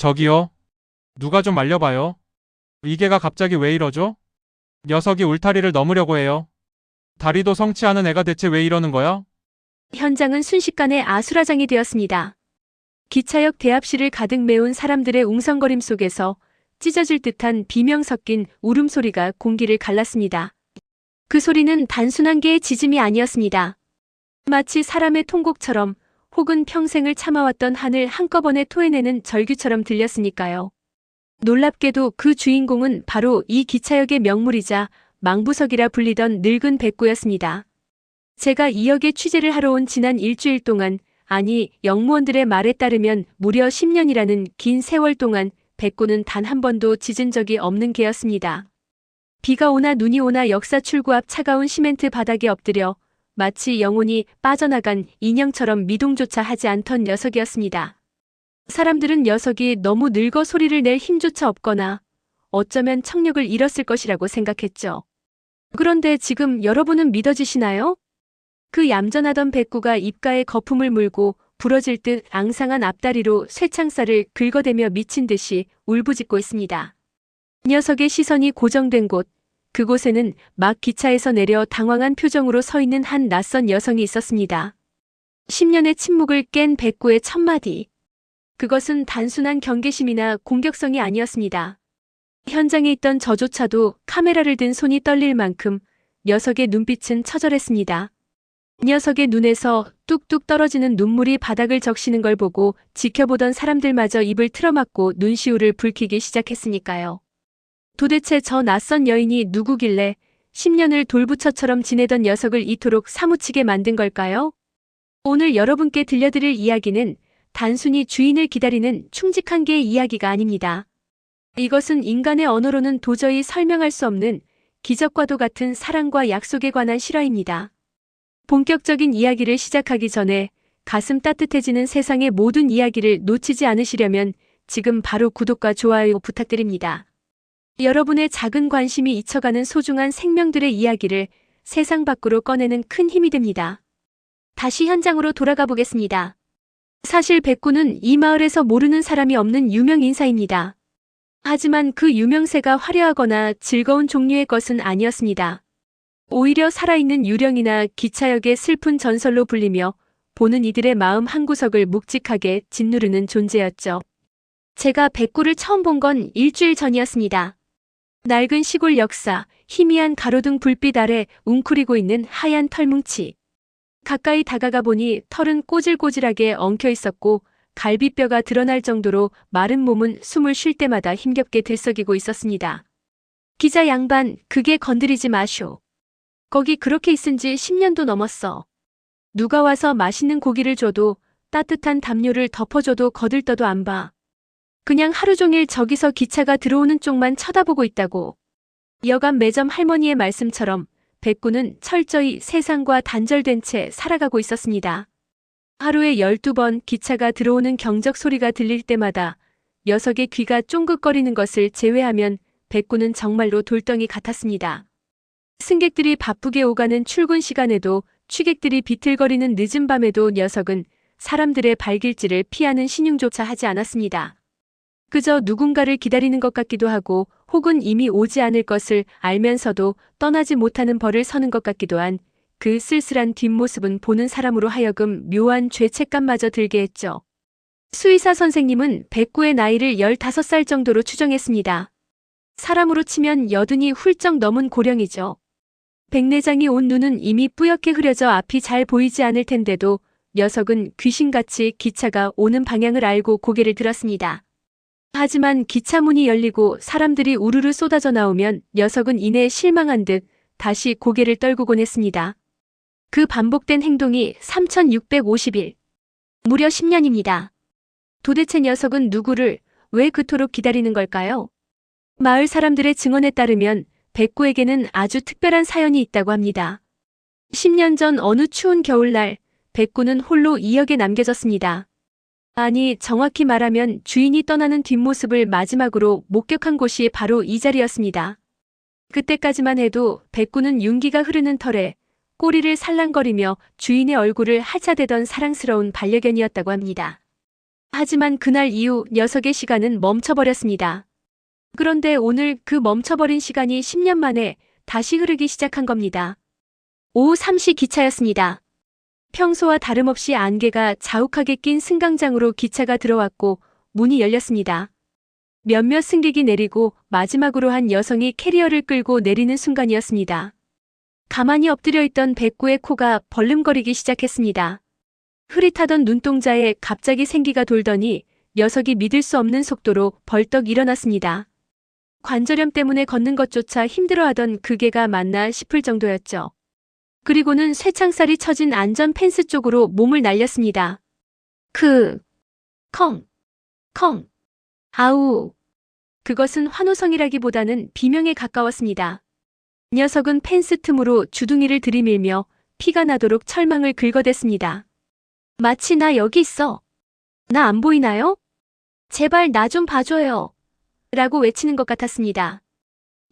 저기요. 누가 좀 말려봐요. 이게가 갑자기 왜 이러죠? 녀석이 울타리를 넘으려고 해요. 다리도 성치 않은 애가 대체 왜 이러는 거야? 현장은 순식간에 아수라장이 되었습니다. 기차역 대합실을 가득 메운 사람들의 웅성거림 속에서 찢어질 듯한 비명 섞인 울음소리가 공기를 갈랐습니다. 그 소리는 단순한 개의 짖음이 아니었습니다. 마치 사람의 통곡처럼 혹은 평생을 참아왔던 한을 한꺼번에 토해내는 절규처럼 들렸으니까요. 놀랍게도 그 주인공은 바로 이 기차역의 명물이자 망부석이라 불리던 늙은 백구였습니다. 제가 이 역에 취재를 하러 온 지난 일주일 동안, 아니 역무원들의 말에 따르면 무려 10년이라는 긴 세월 동안 백구는 단 한 번도 짖은 적이 없는 개였습니다. 비가 오나 눈이 오나 역사 출구 앞 차가운 시멘트 바닥에 엎드려 마치 영혼이 빠져나간 인형처럼 미동조차 하지 않던 녀석이었습니다. 사람들은 녀석이 너무 늙어 소리를 낼 힘조차 없거나 어쩌면 청력을 잃었을 것이라고 생각했죠. 그런데 지금 여러분은 믿어지시나요? 그 얌전하던 백구가 입가에 거품을 물고 부러질 듯 앙상한 앞다리로 쇠창살을 긁어대며 미친 듯이 울부짖고 있습니다. 녀석의 시선이 고정된 곳, 그곳에는 막 기차에서 내려 당황한 표정으로 서 있는 한 낯선 여성이 있었습니다. 10년의 침묵을 깬 백구의 첫마디. 그것은 단순한 경계심이나 공격성이 아니었습니다. 현장에 있던 저조차도 카메라를 든 손이 떨릴 만큼 녀석의 눈빛은 처절했습니다. 녀석의 눈에서 뚝뚝 떨어지는 눈물이 바닥을 적시는 걸 보고 지켜보던 사람들마저 입을 틀어막고 눈시울을 붉히기 시작했으니까요. 도대체 저 낯선 여인이 누구길래 10년을 돌부처처럼 지내던 녀석을 이토록 사무치게 만든 걸까요? 오늘 여러분께 들려드릴 이야기는 단순히 주인을 기다리는 충직한 개의 이야기가 아닙니다. 이것은 인간의 언어로는 도저히 설명할 수 없는 기적과도 같은 사랑과 약속에 관한 실화입니다. 본격적인 이야기를 시작하기 전에 가슴 따뜻해지는 세상의 모든 이야기를 놓치지 않으시려면 지금 바로 구독과 좋아요 부탁드립니다. 여러분의 작은 관심이 잊혀가는 소중한 생명들의 이야기를 세상 밖으로 꺼내는 큰 힘이 됩니다. 다시 현장으로 돌아가 보겠습니다. 사실 백구는 이 마을에서 모르는 사람이 없는 유명 인사입니다. 하지만 그 유명세가 화려하거나 즐거운 종류의 것은 아니었습니다. 오히려 살아있는 유령이나 기차역의 슬픈 전설로 불리며 보는 이들의 마음 한구석을 묵직하게 짓누르는 존재였죠. 제가 백구를 처음 본 건 일주일 전이었습니다. 낡은 시골 역사, 희미한 가로등 불빛 아래 웅크리고 있는 하얀 털뭉치. 가까이 다가가 보니 털은 꼬질꼬질하게 엉켜 있었고 갈비뼈가 드러날 정도로 마른 몸은 숨을 쉴 때마다 힘겹게 들썩이고 있었습니다. 기자 양반, 그게 건드리지 마쇼. 거기 그렇게 있은 지 10년도 넘었어. 누가 와서 맛있는 고기를 줘도 따뜻한 담요를 덮어줘도 거들떠도 안 봐. 그냥 하루 종일 저기서 기차가 들어오는 쪽만 쳐다보고 있다고. 여간 매점 할머니의 말씀처럼 백구는 철저히 세상과 단절된 채 살아가고 있었습니다. 하루에 12번 기차가 들어오는 경적 소리가 들릴 때마다 녀석의 귀가 쫑긋거리는 것을 제외하면 백구는 정말로 돌덩이 같았습니다. 승객들이 바쁘게 오가는 출근 시간에도 취객들이 비틀거리는 늦은 밤에도 녀석은 사람들의 발길질을 피하는 신용조차 하지 않았습니다. 그저 누군가를 기다리는 것 같기도 하고 혹은 이미 오지 않을 것을 알면서도 떠나지 못하는 벌을 서는 것 같기도 한 그 쓸쓸한 뒷모습은 보는 사람으로 하여금 묘한 죄책감마저 들게 했죠. 수의사 선생님은 백구의 나이를 15살 정도로 추정했습니다. 사람으로 치면 80이 훌쩍 넘은 고령이죠. 백내장이 온 눈은 이미 뿌옇게 흐려져 앞이 잘 보이지 않을 텐데도 녀석은 귀신같이 기차가 오는 방향을 알고 고개를 들었습니다. 하지만 기차 문이 열리고 사람들이 우르르 쏟아져 나오면 녀석은 이내 실망한 듯 다시 고개를 떨구곤 했습니다. 그 반복된 행동이 3650일, 무려 10년입니다. 도대체 녀석은 누구를 왜 그토록 기다리는 걸까요? 마을 사람들의 증언에 따르면 백구에게는 아주 특별한 사연이 있다고 합니다. 10년 전 어느 추운 겨울날 백구는 홀로 이 역에 남겨졌습니다. 아니, 정확히 말하면 주인이 떠나는 뒷모습을 마지막으로 목격한 곳이 바로 이 자리였습니다. 그때까지만 해도 백구는 윤기가 흐르는 털에 꼬리를 살랑거리며 주인의 얼굴을 하차대던 사랑스러운 반려견이었다고 합니다. 하지만 그날 이후 녀석의 시간은 멈춰버렸습니다. 그런데 오늘 그 멈춰버린 시간이 10년 만에 다시 흐르기 시작한 겁니다. 오후 3시 기차였습니다. 평소와 다름없이 안개가 자욱하게 낀 승강장으로 기차가 들어왔고 문이 열렸습니다. 몇몇 승객이 내리고 마지막으로 한 여성이 캐리어를 끌고 내리는 순간이었습니다. 가만히 엎드려 있던 백구의 코가 벌름거리기 시작했습니다. 흐릿하던 눈동자에 갑자기 생기가 돌더니 녀석이 믿을 수 없는 속도로 벌떡 일어났습니다. 관절염 때문에 걷는 것조차 힘들어하던 그 개가 맞나 싶을 정도였죠. 그리고는 쇠창살이 쳐진 안전 펜스 쪽으로 몸을 날렸습니다. 컹, 아우. 그것은 환호성이라기보다는 비명에 가까웠습니다. 녀석은 펜스 틈으로 주둥이를 들이밀며 피가 나도록 철망을 긁어댔습니다. 마치 나 여기 있어. 나 안 보이나요? 제발 나 좀 봐줘요. 라고 외치는 것 같았습니다.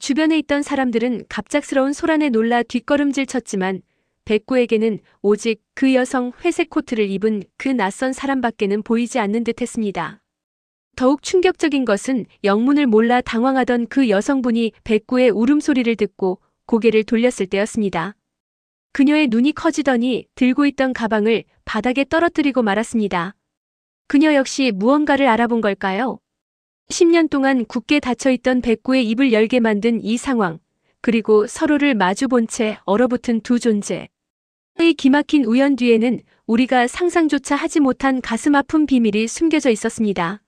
주변에 있던 사람들은 갑작스러운 소란에 놀라 뒷걸음질 쳤지만 백구에게는 오직 그 여성 회색 코트를 입은 그 낯선 사람밖에는 보이지 않는 듯 했습니다. 더욱 충격적인 것은 영문을 몰라 당황하던 그 여성분이 백구의 울음소리를 듣고 고개를 돌렸을 때였습니다. 그녀의 눈이 커지더니 들고 있던 가방을 바닥에 떨어뜨리고 말았습니다. 그녀 역시 무언가를 알아본 걸까요? 10년 동안 굳게 닫혀있던 백구의 입을 열게 만든 이 상황, 그리고 서로를 마주본 채 얼어붙은 두 존재. 이 기막힌 우연 뒤에는 우리가 상상조차 하지 못한 가슴 아픈 비밀이 숨겨져 있었습니다.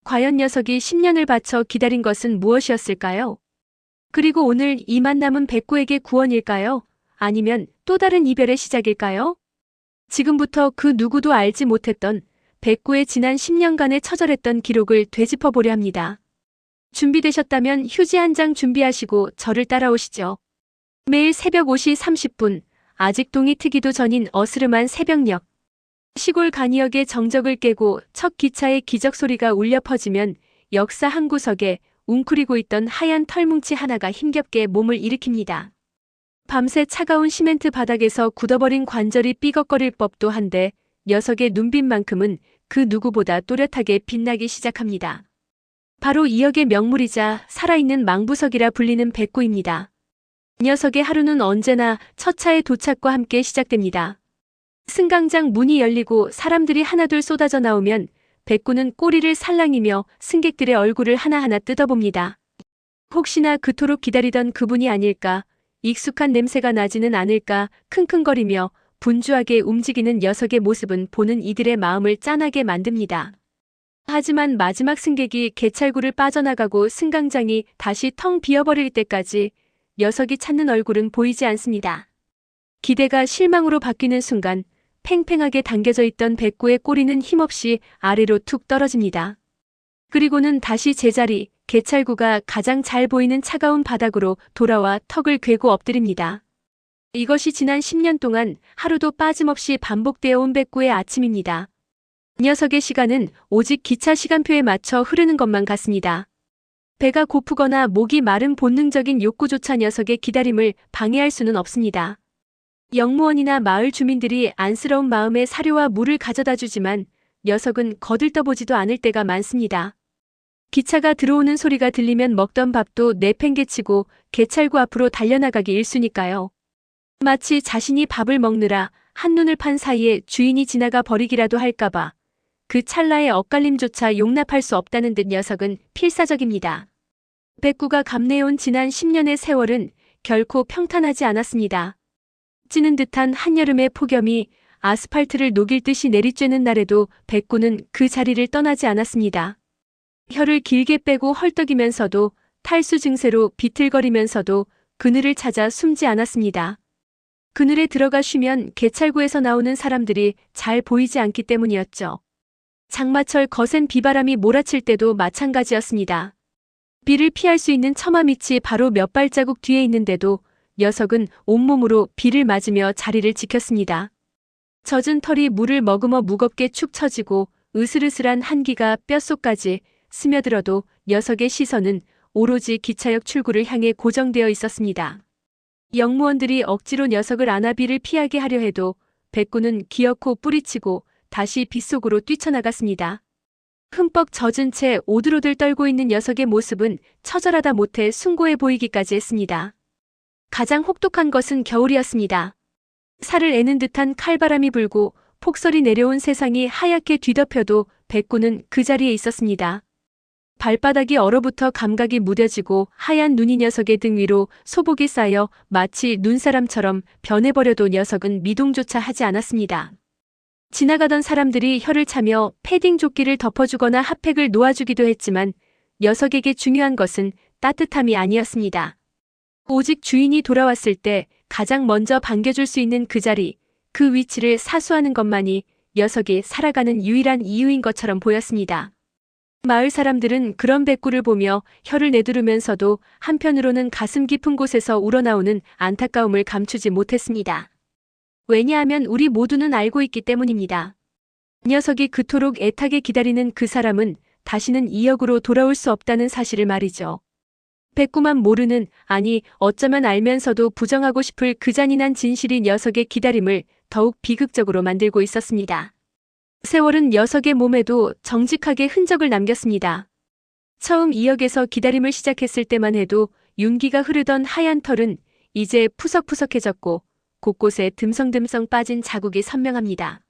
과연 녀석이 10년을 바쳐 기다린 것은 무엇이었을까요? 그리고 오늘 이 만남은 백구에게 구원일까요? 아니면 또 다른 이별의 시작일까요? 지금부터 그 누구도 알지 못했던 백구의 지난 10년간의 처절했던 기록을 되짚어보려 합니다. 준비되셨다면 휴지 한 장 준비하시고 저를 따라오시죠. 매일 새벽 5시 30분, 아직 동이 트기도 전인 어스름한 새벽녘. 시골 간이역의 정적을 깨고 첫 기차의 기적 소리가 울려 퍼지면 역사 한 구석에 웅크리고 있던 하얀 털뭉치 하나가 힘겹게 몸을 일으킵니다. 밤새 차가운 시멘트 바닥에서 굳어버린 관절이 삐걱거릴 법도 한데 녀석의 눈빛만큼은 그 누구보다 또렷하게 빛나기 시작합니다. 바로 이 역의 명물이자 살아있는 망부석이라 불리는 백구입니다. 녀석의 하루는 언제나 첫 차의 도착과 함께 시작됩니다. 승강장 문이 열리고 사람들이 하나둘 쏟아져 나오면 백구는 꼬리를 살랑이며 승객들의 얼굴을 하나하나 뜯어봅니다. 혹시나 그토록 기다리던 그분이 아닐까, 익숙한 냄새가 나지는 않을까 킁킁거리며 분주하게 움직이는 녀석의 모습은 보는 이들의 마음을 짠하게 만듭니다. 하지만 마지막 승객이 개찰구를 빠져나가고 승강장이 다시 텅 비어버릴 때까지 녀석이 찾는 얼굴은 보이지 않습니다. 기대가 실망으로 바뀌는 순간 팽팽하게 당겨져 있던 백구의 꼬리는 힘없이 아래로 툭 떨어집니다. 그리고는 다시 제자리, 개찰구가 가장 잘 보이는 차가운 바닥으로 돌아와 턱을 괴고 엎드립니다. 이것이 지난 10년 동안 하루도 빠짐없이 반복되어 온 백구의 아침입니다. 녀석의 시간은 오직 기차 시간표에 맞춰 흐르는 것만 같습니다. 배가 고프거나 목이 마른 본능적인 욕구조차 녀석의 기다림을 방해할 수는 없습니다. 영무원이나 마을 주민들이 안쓰러운 마음에 사료와 물을 가져다 주지만 녀석은 거들떠보지도 않을 때가 많습니다. 기차가 들어오는 소리가 들리면 먹던 밥도 내팽개치고 개찰구 앞으로 달려나가기 일쑤니까요. 마치 자신이 밥을 먹느라 한눈을 판 사이에 주인이 지나가 버리기라도 할까봐 그 찰나의 엇갈림조차 용납할 수 없다는 듯 녀석은 필사적입니다. 백구가 감내해온 지난 10년의 세월은 결코 평탄하지 않았습니다. 찌는 듯한 한여름의 폭염이 아스팔트를 녹일 듯이 내리쬐는 날에도 백구는 그 자리를 떠나지 않았습니다. 혀를 길게 빼고 헐떡이면서도 탈수 증세로 비틀거리면서도 그늘을 찾아 숨지 않았습니다. 그늘에 들어가 쉬면 개찰구에서 나오는 사람들이 잘 보이지 않기 때문이었죠. 장마철 거센 비바람이 몰아칠 때도 마찬가지였습니다. 비를 피할 수 있는 처마 밑이 바로 몇 발자국 뒤에 있는데도 녀석은 온몸으로 비를 맞으며 자리를 지켰습니다. 젖은 털이 물을 머금어 무겁게 축 처지고 으슬으슬한 한기가 뼛속까지 스며들어도 녀석의 시선은 오로지 기차역 출구를 향해 고정되어 있었습니다. 영무원들이 억지로 녀석을 안아 비를 피하게 하려 해도 백구는 기어코 뿌리치고 다시 빗속으로 뛰쳐나갔습니다. 흠뻑 젖은 채 오들오들 떨고 있는 녀석의 모습은 처절하다 못해 숭고해 보이기까지 했습니다. 가장 혹독한 것은 겨울이었습니다. 살을 애는 듯한 칼바람이 불고 폭설이 내려온 세상이 하얗게 뒤덮여도 백구는 그 자리에 있었습니다. 발바닥이 얼어붙어 감각이 무뎌지고 하얀 눈이 녀석의 등 위로 소복이 쌓여 마치 눈사람처럼 변해버려도 녀석은 미동조차 하지 않았습니다. 지나가던 사람들이 혀를 차며 패딩 조끼를 덮어주거나 핫팩을 놓아주기도 했지만 녀석에게 중요한 것은 따뜻함이 아니었습니다. 오직 주인이 돌아왔을 때 가장 먼저 반겨줄 수 있는 그 자리, 그 위치를 사수하는 것만이 녀석이 살아가는 유일한 이유인 것처럼 보였습니다. 마을 사람들은 그런 백구를 보며 혀를 내두르면서도 한편으로는 가슴 깊은 곳에서 우러나오는 안타까움을 감추지 못했습니다. 왜냐하면 우리 모두는 알고 있기 때문입니다. 녀석이 그토록 애타게 기다리는 그 사람은 다시는 이 역으로 돌아올 수 없다는 사실을 말이죠. 백구만 모르는, 아니 어쩌면 알면서도 부정하고 싶을 그 잔인한 진실이 녀석의 기다림을 더욱 비극적으로 만들고 있었습니다. 세월은 녀석의 몸에도 정직하게 흔적을 남겼습니다. 처음 이 역에서 기다림을 시작했을 때만 해도 윤기가 흐르던 하얀 털은 이제 푸석푸석해졌고 곳곳에 듬성듬성 빠진 자국이 선명합니다.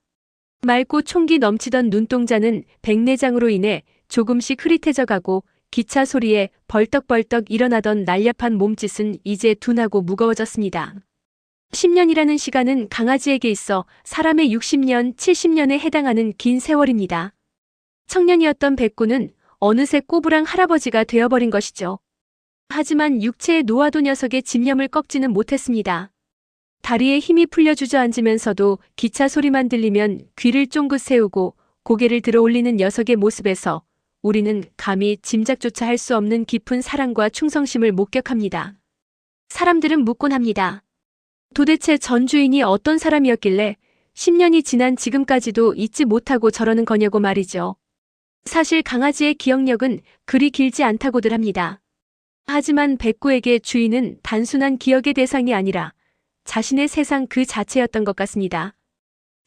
맑고 총기 넘치던 눈동자는 백내장으로 인해 조금씩 흐릿해져가고 기차 소리에 벌떡벌떡 일어나던 날렵한 몸짓은 이제 둔하고 무거워졌습니다. 10년이라는 시간은 강아지에게 있어 사람의 60년, 70년에 해당하는 긴 세월입니다. 청년이었던 백구는 어느새 꼬부랑 할아버지가 되어버린 것이죠. 하지만 육체의 노화도 녀석의 집념을 꺾지는 못했습니다. 다리에 힘이 풀려 주저앉으면서도 기차 소리만 들리면 귀를 쫑긋 세우고 고개를 들어 올리는 녀석의 모습에서 우리는 감히 짐작조차 할 수 없는 깊은 사랑과 충성심을 목격합니다. 사람들은 묻곤 합니다. 도대체 전 주인이 어떤 사람이었길래 10년이 지난 지금까지도 잊지 못하고 저러는 거냐고 말이죠. 사실 강아지의 기억력은 그리 길지 않다고들 합니다. 하지만 백구에게 주인은 단순한 기억의 대상이 아니라 자신의 세상 그 자체였던 것 같습니다.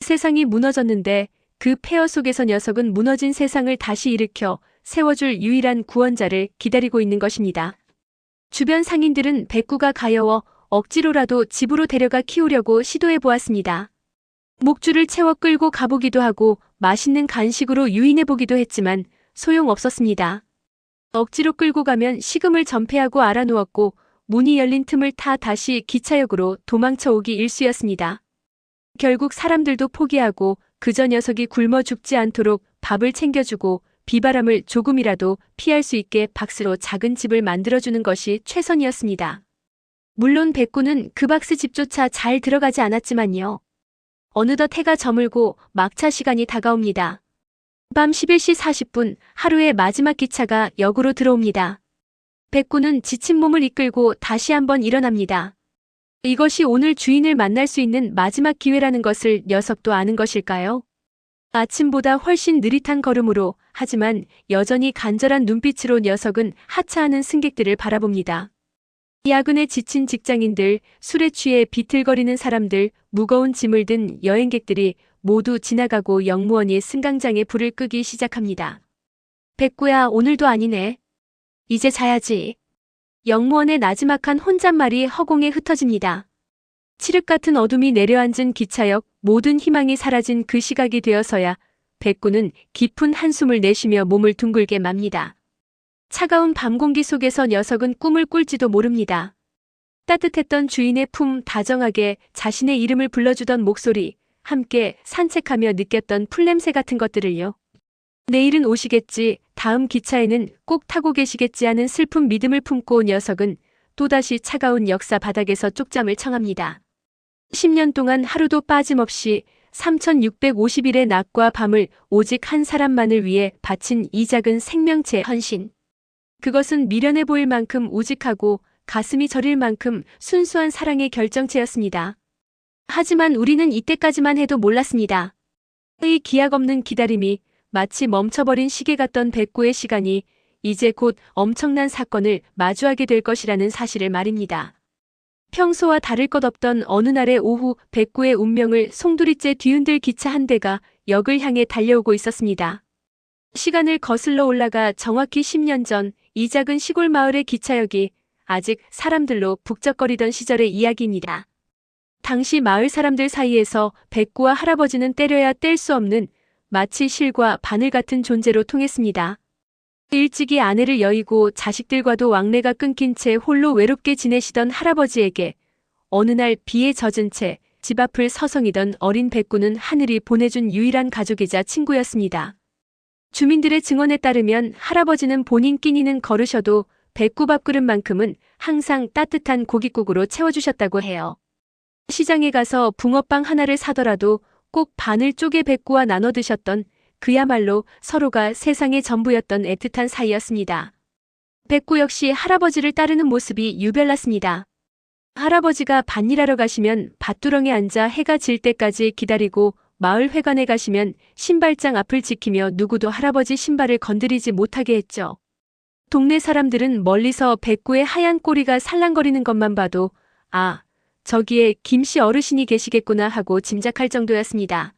세상이 무너졌는데 그 폐허 속에서 녀석은 무너진 세상을 다시 일으켜 세워줄 유일한 구원자를 기다리고 있는 것입니다. 주변 상인들은 백구가 가여워 억지로라도 집으로 데려가 키우려고 시도해 보았습니다. 목줄을 채워 끌고 가보기도 하고 맛있는 간식으로 유인해 보기도 했지만 소용없었습니다. 억지로 끌고 가면 식음을 전폐하고 알아누웠고 문이 열린 틈을 타 다시 기차역으로 도망쳐 오기 일쑤였습니다. 결국 사람들도 포기하고 그저 녀석이 굶어 죽지 않도록 밥을 챙겨주고 비바람을 조금이라도 피할 수 있게 박스로 작은 집을 만들어주는 것이 최선이었습니다. 물론 백구는 그 박스 집조차 잘 들어가지 않았지만요. 어느덧 해가 저물고 막차 시간이 다가옵니다. 밤 11시 40분 하루의 마지막 기차가 역으로 들어옵니다. 백구는 지친 몸을 이끌고 다시 한번 일어납니다. 이것이 오늘 주인을 만날 수 있는 마지막 기회라는 것을 녀석도 아는 것일까요? 아침보다 훨씬 느릿한 걸음으로, 하지만 여전히 간절한 눈빛으로 녀석은 하차하는 승객들을 바라봅니다. 야근에 지친 직장인들, 술에 취해 비틀거리는 사람들, 무거운 짐을 든 여행객들이 모두 지나가고 역무원이 승강장에 불을 끄기 시작합니다. 백구야, 오늘도 아니네. 이제 자야지. 역무원의 나지막한 혼잣말이 허공에 흩어집니다. 칠흑 같은 어둠이 내려앉은 기차역, 모든 희망이 사라진 그 시각이 되어서야 백구는 깊은 한숨을 내쉬며 몸을 둥글게 맙니다. 차가운 밤 공기 속에서 녀석은 꿈을 꿀지도 모릅니다. 따뜻했던 주인의 품, 다정하게 자신의 이름을 불러주던 목소리, 함께 산책하며 느꼈던 풀냄새 같은 것들을요. 내일은 오시겠지, 다음 기차에는 꼭 타고 계시겠지 하는 슬픈 믿음을 품고 녀석은 또다시 차가운 역사 바닥에서 쪽잠을 청합니다. 10년 동안 하루도 빠짐없이 3650일의 낮과 밤을 오직 한 사람만을 위해 바친 이 작은 생명체 헌신. 그것은 미련해 보일 만큼 우직하고 가슴이 저릴 만큼 순수한 사랑의 결정체였습니다. 하지만 우리는 이때까지만 해도 몰랐습니다. 이 기약 없는 기다림이 마치 멈춰버린 시계 같던 백구의 시간이 이제 곧 엄청난 사건을 마주하게 될 것이라는 사실을 말입니다. 평소와 다를 것 없던 어느 날의 오후, 백구의 운명을 송두리째 뒤흔들 기차 한 대가 역을 향해 달려오고 있었습니다. 시간을 거슬러 올라가 정확히 10년 전 이 작은 시골 마을의 기차역이 아직 사람들로 북적거리던 시절의 이야기입니다. 당시 마을 사람들 사이에서 백구와 할아버지는 때려야 뗄 수 없는 마치 실과 바늘 같은 존재로 통했습니다. 일찍이 아내를 여의고 자식들과도 왕래가 끊긴 채 홀로 외롭게 지내시던 할아버지에게 어느 날 비에 젖은 채 집 앞을 서성이던 어린 백구는 하늘이 보내준 유일한 가족이자 친구였습니다. 주민들의 증언에 따르면 할아버지는 본인 끼니는 거르셔도 백구 밥그릇만큼은 항상 따뜻한 고깃국으로 채워주셨다고 해요. 시장에 가서 붕어빵 하나를 사더라도 꼭 반을 쪼개 백구와 나눠 드셨던 그야말로 서로가 세상의 전부였던 애틋한 사이였습니다. 백구 역시 할아버지를 따르는 모습이 유별났습니다. 할아버지가 밭일하러 가시면 밭두렁에 앉아 해가 질 때까지 기다리고 마을 회관에 가시면 신발장 앞을 지키며 누구도 할아버지 신발을 건드리지 못하게 했죠. 동네 사람들은 멀리서 백구의 하얀 꼬리가 살랑거리는 것만 봐도 아, 저기에 김씨 어르신이 계시겠구나 하고 짐작할 정도였습니다.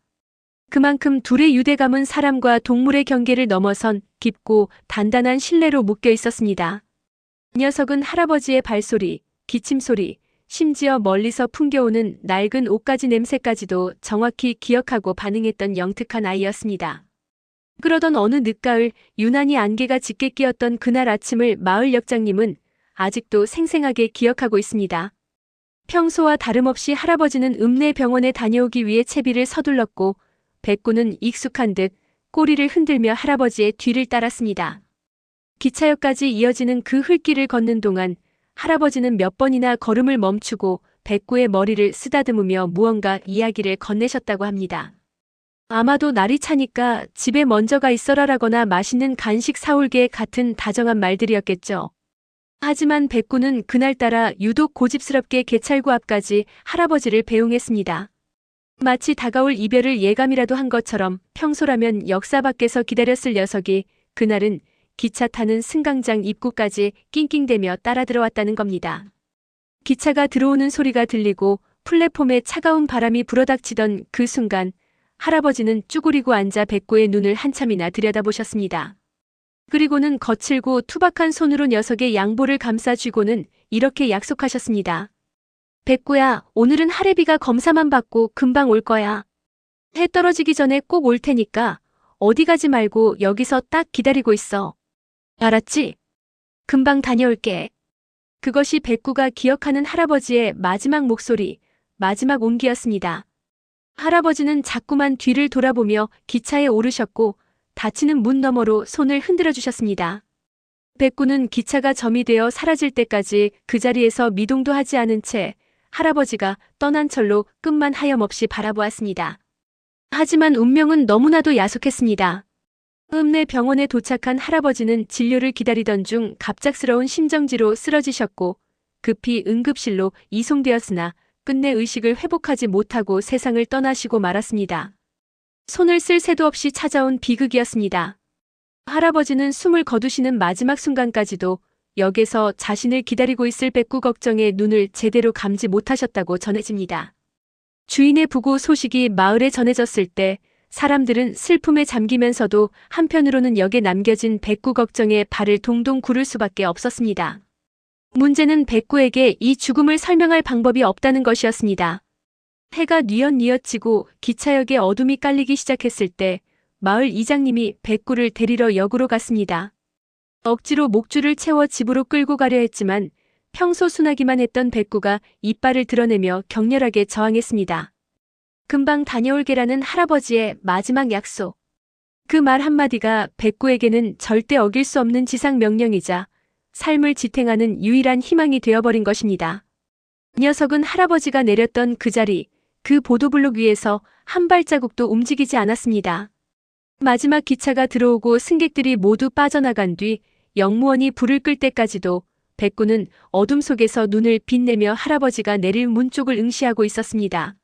그만큼 둘의 유대감은 사람과 동물의 경계를 넘어선 깊고 단단한 신뢰로 묶여 있었습니다. 녀석은 할아버지의 발소리, 기침소리, 심지어 멀리서 풍겨오는 낡은 옷가지 냄새까지도 정확히 기억하고 반응했던 영특한 아이였습니다. 그러던 어느 늦가을 유난히 안개가 짙게 끼었던 그날 아침을 마을 역장님은 아직도 생생하게 기억하고 있습니다. 평소와 다름없이 할아버지는 읍내 병원에 다녀오기 위해 채비를 서둘렀고 백구는 익숙한 듯 꼬리를 흔들며 할아버지의 뒤를 따랐습니다. 기차역까지 이어지는 그 흘길을 걷는 동안 할아버지는 몇 번이나 걸음을 멈추고 백구의 머리를 쓰다듬으며 무언가 이야기를 건네셨다고 합니다. 아마도 날이 차니까 집에 먼저 가 있어라라거나 맛있는 간식 사올게 같은 다정한 말들이었겠죠. 하지만 백구는 그날따라 유독 고집스럽게 개찰구 앞까지 할아버지를 배웅했습니다. 마치 다가올 이별을 예감이라도 한 것처럼 평소라면 역사 밖에서 기다렸을 녀석이 그날은 기차 타는 승강장 입구까지 낑낑대며 따라 들어왔다는 겁니다. 기차가 들어오는 소리가 들리고 플랫폼에 차가운 바람이 불어닥치던 그 순간 할아버지는 쭈그리고 앉아 백구의 눈을 한참이나 들여다보셨습니다. 그리고는 거칠고 투박한 손으로 녀석의 양볼을 감싸쥐고는 이렇게 약속하셨습니다. 백구야, 오늘은 할애비가 검사만 받고 금방 올 거야. 해 떨어지기 전에 꼭 올 테니까 어디 가지 말고 여기서 딱 기다리고 있어. 알았지? 금방 다녀올게. 그것이 백구가 기억하는 할아버지의 마지막 목소리, 마지막 온기였습니다. 할아버지는 자꾸만 뒤를 돌아보며 기차에 오르셨고 닫히는 문 너머로 손을 흔들어 주셨습니다. 백구는 기차가 점이 되어 사라질 때까지 그 자리에서 미동도 하지 않은 채 할아버지가 떠난 철로 끝만 하염없이 바라보았습니다. 하지만 운명은 너무나도 야속했습니다. 읍내 병원에 도착한 할아버지는 진료를 기다리던 중 갑작스러운 심정지로 쓰러지셨고 급히 응급실로 이송되었으나 끝내 의식을 회복하지 못하고 세상을 떠나시고 말았습니다. 손을 쓸 새도 없이 찾아온 비극이었습니다. 할아버지는 숨을 거두시는 마지막 순간까지도 역에서 자신을 기다리고 있을 백구 걱정에 눈을 제대로 감지 못하셨다고 전해집니다. 주인의 부고 소식이 마을에 전해졌을 때 사람들은 슬픔에 잠기면서도 한편으로는 역에 남겨진 백구 걱정에 발을 동동 구를 수밖에 없었습니다. 문제는 백구에게 이 죽음을 설명할 방법이 없다는 것이었습니다. 해가 뉘엿뉘엿 지고 기차역에 어둠이 깔리기 시작했을 때 마을 이장님이 백구를 데리러 역으로 갔습니다. 억지로 목줄을 채워 집으로 끌고 가려 했지만 평소 순하기만 했던 백구가 이빨을 드러내며 격렬하게 저항했습니다. 금방 다녀올게라는 할아버지의 마지막 약속. 그 말 한마디가 백구에게는 절대 어길 수 없는 지상 명령이자 삶을 지탱하는 유일한 희망이 되어버린 것입니다. 녀석은 할아버지가 내렸던 그 자리, 그 보도블록 위에서 한 발자국도 움직이지 않았습니다. 마지막 기차가 들어오고 승객들이 모두 빠져나간 뒤 역무원이 불을 끌 때까지도 백구는 어둠 속에서 눈을 빛내며 할아버지가 내릴 문 쪽을 응시하고 있었습니다.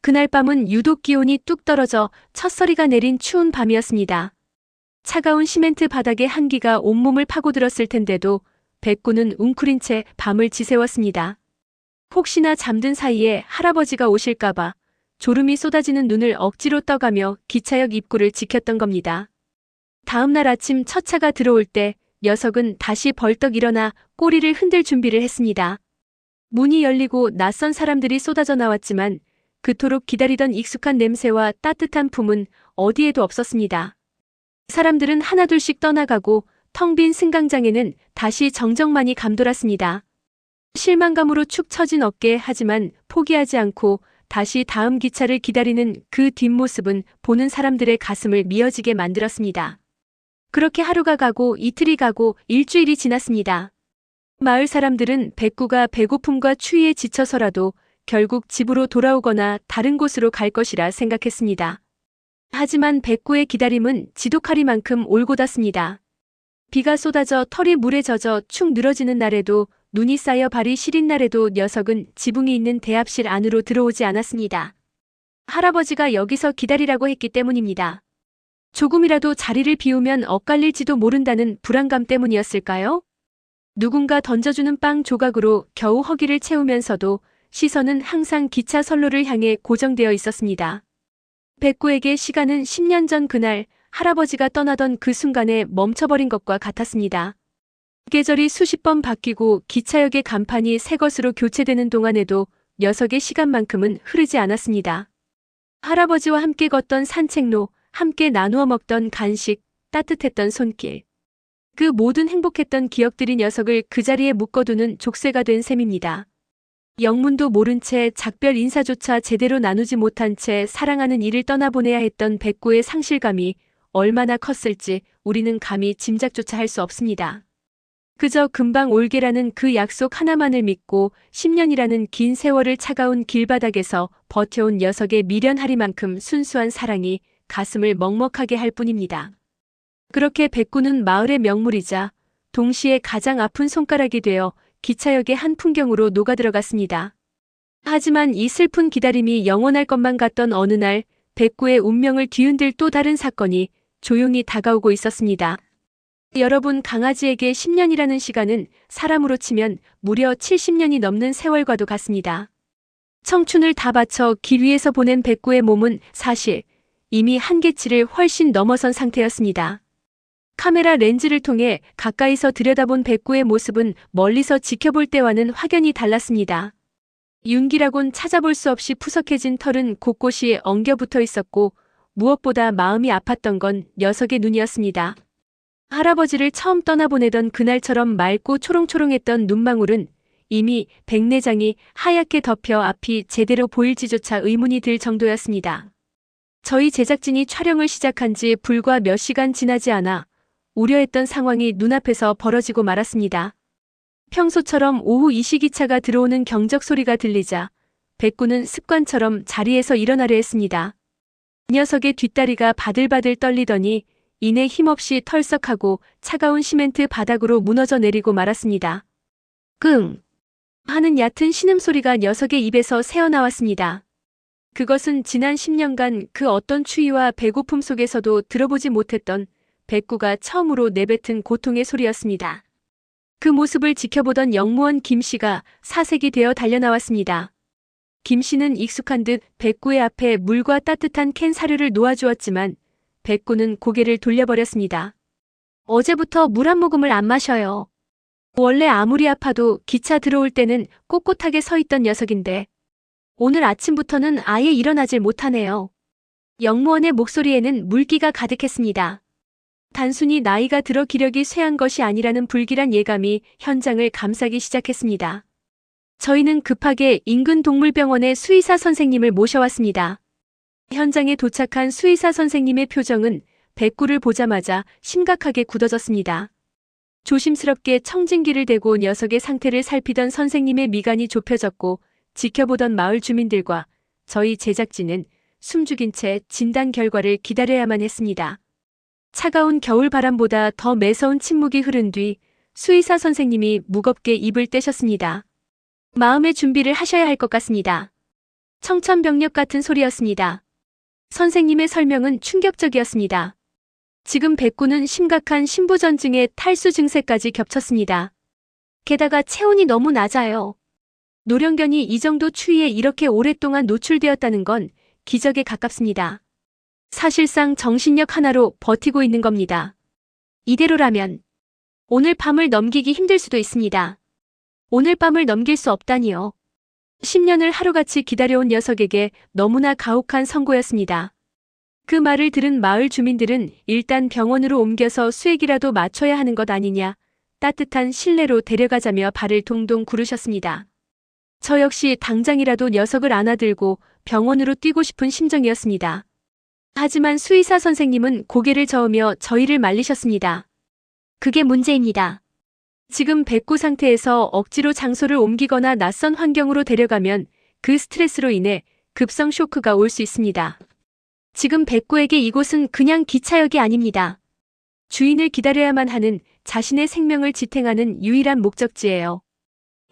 그날 밤은 유독 기온이 뚝 떨어져 첫서리가 내린 추운 밤이었습니다. 차가운 시멘트 바닥에 한기가 온몸을 파고들었을 텐데도 백구는 웅크린 채 밤을 지새웠습니다. 혹시나 잠든 사이에 할아버지가 오실까봐 졸음이 쏟아지는 눈을 억지로 떠가며 기차역 입구를 지켰던 겁니다. 다음 날 아침 첫 차가 들어올 때 녀석은 다시 벌떡 일어나 꼬리를 흔들 준비를 했습니다. 문이 열리고 낯선 사람들이 쏟아져 나왔지만 그토록 기다리던 익숙한 냄새와 따뜻한 품은 어디에도 없었습니다. 사람들은 하나둘씩 떠나가고 텅 빈 승강장에는 다시 정적만이 감돌았습니다. 실망감으로 축 처진 어깨 하지만 포기하지 않고 다시 다음 기차를 기다리는 그 뒷모습은 보는 사람들의 가슴을 미어지게 만들었습니다. 그렇게 하루가 가고 이틀이 가고 일주일이 지났습니다. 마을 사람들은 백구가 배고픔과 추위에 지쳐서라도 결국 집으로 돌아오거나 다른 곳으로 갈 것이라 생각했습니다. 하지만 백구의 기다림은 지독하리만큼 올곧았습니다. 비가 쏟아져 털이 물에 젖어 축 늘어지는 날에도 눈이 쌓여 발이 시린 날에도 녀석은 지붕이 있는 대합실 안으로 들어오지 않았습니다. 할아버지가 여기서 기다리라고 했기 때문입니다. 조금이라도 자리를 비우면 엇갈릴지도 모른다는 불안감 때문이었을까요? 누군가 던져주는 빵 조각으로 겨우 허기를 채우면서도 시선은 항상 기차 선로를 향해 고정되어 있었습니다. 백구에게 시간은 10년 전 그날 할아버지가 떠나던 그 순간에 멈춰버린 것과 같았습니다. 계절이 수십 번 바뀌고 기차역의 간판이 새 것으로 교체되는 동안에도 녀석의 시간만큼은 흐르지 않았습니다. 할아버지와 함께 걷던 산책로, 함께 나누어 먹던 간식, 따뜻했던 손길. 그 모든 행복했던 기억들이 녀석을 그 자리에 묶어두는 족쇄가 된 셈입니다. 영문도 모른 채 작별 인사조차 제대로 나누지 못한 채 사랑하는 이를 떠나보내야 했던 백구의 상실감이 얼마나 컸을지 우리는 감히 짐작조차 할 수 없습니다. 그저 금방 올게라는 그 약속 하나만을 믿고 10년이라는 긴 세월을 차가운 길바닥에서 버텨온 녀석의 미련하리만큼 순수한 사랑이 가슴을 먹먹하게 할 뿐입니다. 그렇게 백구는 마을의 명물이자 동시에 가장 아픈 손가락이 되어 기차역의 한 풍경으로 녹아들어갔습니다. 하지만 이 슬픈 기다림이 영원할 것만 같던 어느 날 백구의 운명을 뒤흔들 또 다른 사건이 조용히 다가오고 있었습니다. 여러분, 강아지에게 10년이라는 시간은 사람으로 치면 무려 70년이 넘는 세월과도 같습니다. 청춘을 다 바쳐 길 위에서 보낸 백구의 몸은 사실 이미 한계치를 훨씬 넘어선 상태였습니다. 카메라 렌즈를 통해 가까이서 들여다본 백구의 모습은 멀리서 지켜볼 때와는 확연히 달랐습니다. 윤기라곤 찾아볼 수 없이 푸석해진 털은 곳곳이 엉겨붙어 있었고 무엇보다 마음이 아팠던 건 녀석의 눈이었습니다. 할아버지를 처음 떠나보내던 그날처럼 맑고 초롱초롱했던 눈망울은 이미 백내장이 하얗게 덮여 앞이 제대로 보일지조차 의문이 들 정도였습니다. 저희 제작진이 촬영을 시작한 지 불과 몇 시간 지나지 않아 우려했던 상황이 눈앞에서 벌어지고 말았습니다. 평소처럼 오후 이 시기차가 들어오는 경적 소리가 들리자 백구는 습관처럼 자리에서 일어나려 했습니다. 녀석의 뒷다리가 바들바들 떨리더니 이내 힘없이 털썩하고 차가운 시멘트 바닥으로 무너져 내리고 말았습니다. 끙! 하는 얕은 신음소리가 녀석의 입에서 새어나왔습니다. 그것은 지난 10년간 그 어떤 추위와 배고픔 속에서도 들어보지 못했던 백구가 처음으로 내뱉은 고통의 소리였습니다. 그 모습을 지켜보던 영무원 김씨가 사색이 되어 달려나왔습니다. 김씨는 익숙한 듯 백구의 앞에 물과 따뜻한 캔 사료를 놓아주었지만 백구는 고개를 돌려버렸습니다. 어제부터 물 한 모금을 안 마셔요. 원래 아무리 아파도 기차 들어올 때는 꼿꼿하게 서 있던 녀석인데 오늘 아침부터는 아예 일어나질 못하네요. 영무원의 목소리에는 물기가 가득했습니다. 단순히 나이가 들어 기력이 쇠한 것이 아니라는 불길한 예감이 현장을 감싸기 시작했습니다. 저희는 급하게 인근 동물병원의 수의사 선생님을 모셔왔습니다. 현장에 도착한 수의사 선생님의 표정은 백구를 보자마자 심각하게 굳어졌습니다. 조심스럽게 청진기를 대고 녀석의 상태를 살피던 선생님의 미간이 좁혀졌고 지켜보던 마을 주민들과 저희 제작진은 숨죽인 채 진단 결과를 기다려야만 했습니다. 차가운 겨울바람보다 더 매서운 침묵이 흐른 뒤 수의사 선생님이 무겁게 입을 떼셨습니다. 마음의 준비를 하셔야 할 것 같습니다. 청천벽력 같은 소리였습니다. 선생님의 설명은 충격적이었습니다. 지금 백구는 심각한 심부전증에 탈수 증세까지 겹쳤습니다. 게다가 체온이 너무 낮아요. 노령견이 이 정도 추위에 이렇게 오랫동안 노출되었다는 건 기적에 가깝습니다. 사실상 정신력 하나로 버티고 있는 겁니다. 이대로라면 오늘 밤을 넘기기 힘들 수도 있습니다. 오늘 밤을 넘길 수 없다니요. 10년을 하루같이 기다려온 녀석에게 너무나 가혹한 선고였습니다. 그 말을 들은 마을 주민들은 일단 병원으로 옮겨서 수액이라도 맞춰야 하는 것 아니냐, 따뜻한 실내로 데려가자며 발을 동동 구르셨습니다. 저 역시 당장이라도 녀석을 안아들고 병원으로 뛰고 싶은 심정이었습니다. 하지만 수의사 선생님은 고개를 저으며 저희를 말리셨습니다. 그게 문제입니다. 지금 백구 상태에서 억지로 장소를 옮기거나 낯선 환경으로 데려가면 그 스트레스로 인해 급성 쇼크가 올 수 있습니다. 지금 백구에게 이곳은 그냥 기차역이 아닙니다. 주인을 기다려야만 하는 자신의 생명을 지탱하는 유일한 목적지예요.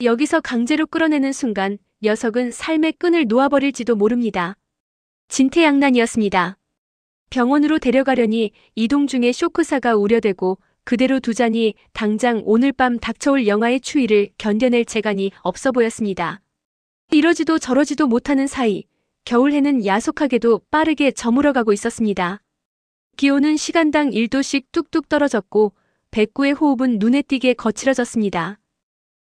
여기서 강제로 끌어내는 순간 녀석은 삶의 끈을 놓아버릴지도 모릅니다. 진퇴양난이었습니다. 병원으로 데려가려니 이동 중에 쇼크사가 우려되고 그대로 두자니 당장 오늘 밤 닥쳐올 영하의 추위를 견뎌낼 재간이 없어 보였습니다. 이러지도 저러지도 못하는 사이 겨울해는 야속하게도 빠르게 저물어가고 있었습니다. 기온은 시간당 1도씩 뚝뚝 떨어졌고 백구의 호흡은 눈에 띄게 거칠어졌습니다.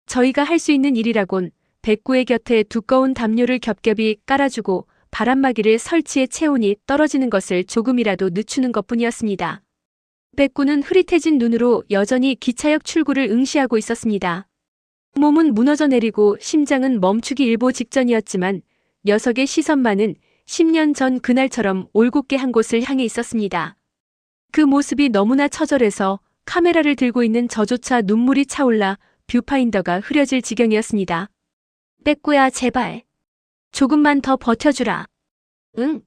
저희가 할 수 있는 일이라곤 백구의 곁에 두꺼운 담요를 겹겹이 깔아주고 바람막이를 설치해 체온이 떨어지는 것을 조금이라도 늦추는 것뿐이었습니다. 백구는 흐릿해진 눈으로 여전히 기차역 출구를 응시하고 있었습니다. 몸은 무너져 내리고 심장은 멈추기 일보 직전이었지만 녀석의 시선만은 10년 전 그날처럼 올곧게 한 곳을 향해 있었습니다. 그 모습이 너무나 처절해서 카메라를 들고 있는 저조차 눈물이 차올라 뷰파인더가 흐려질 지경이었습니다. 백구야, 제발. 조금만 더 버텨주라. 응?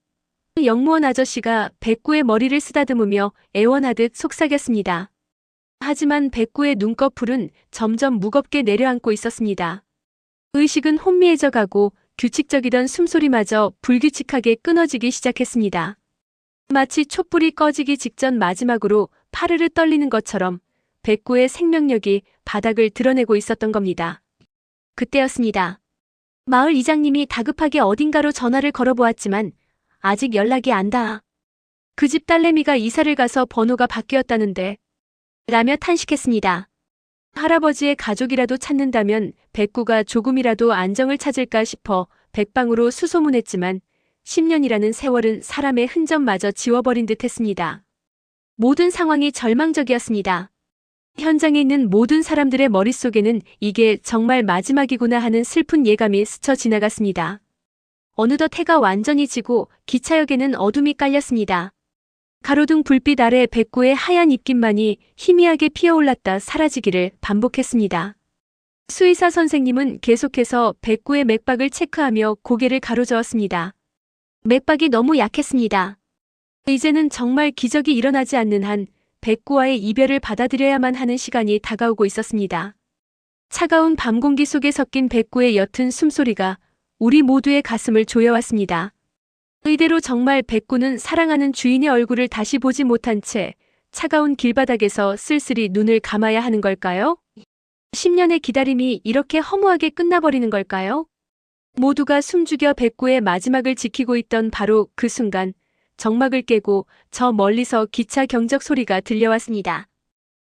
영무원 아저씨가 백구의 머리를 쓰다듬으며 애원하듯 속삭였습니다. 하지만 백구의 눈꺼풀은 점점 무겁게 내려앉고 있었습니다. 의식은 혼미해져 가고 규칙적이던 숨소리마저 불규칙하게 끊어지기 시작했습니다. 마치 촛불이 꺼지기 직전 마지막으로 파르르 떨리는 것처럼 백구의 생명력이 바닥을 드러내고 있었던 겁니다. 그때였습니다. 마을 이장님이 다급하게 어딘가로 전화를 걸어보았지만 아직 연락이 안 닿아. 그 집 딸내미가 이사를 가서 번호가 바뀌었다는데 라며 탄식했습니다. 할아버지의 가족이라도 찾는다면 백구가 조금이라도 안정을 찾을까 싶어 백방으로 수소문했지만 10년이라는 세월은 사람의 흔적마저 지워버린 듯 했습니다. 모든 상황이 절망적이었습니다. 현장에 있는 모든 사람들의 머릿속에는 이게 정말 마지막이구나 하는 슬픈 예감이 스쳐 지나갔습니다. 어느덧 해가 완전히 지고 기차역에는 어둠이 깔렸습니다. 가로등 불빛 아래 백구의 하얀 입김만이 희미하게 피어올랐다 사라지기를 반복했습니다. 수의사 선생님은 계속해서 백구의 맥박을 체크하며 고개를 가로저었습니다. 맥박이 너무 약했습니다. 이제는 정말 기적이 일어나지 않는 한 백구와의 이별을 받아들여야만 하는 시간이 다가오고 있었습니다. 차가운 밤 공기 속에 섞인 백구의 옅은 숨소리가 우리 모두의 가슴을 조여왔습니다. 이대로 정말 백구는 사랑하는 주인의 얼굴을 다시 보지 못한 채 차가운 길바닥에서 쓸쓸히 눈을 감아야 하는 걸까요? 10년의 기다림이 이렇게 허무하게 끝나버리는 걸까요? 모두가 숨죽여 백구의 마지막을 지키고 있던 바로 그 순간 정막을 깨고 저 멀리서 기차 경적 소리가 들려왔습니다.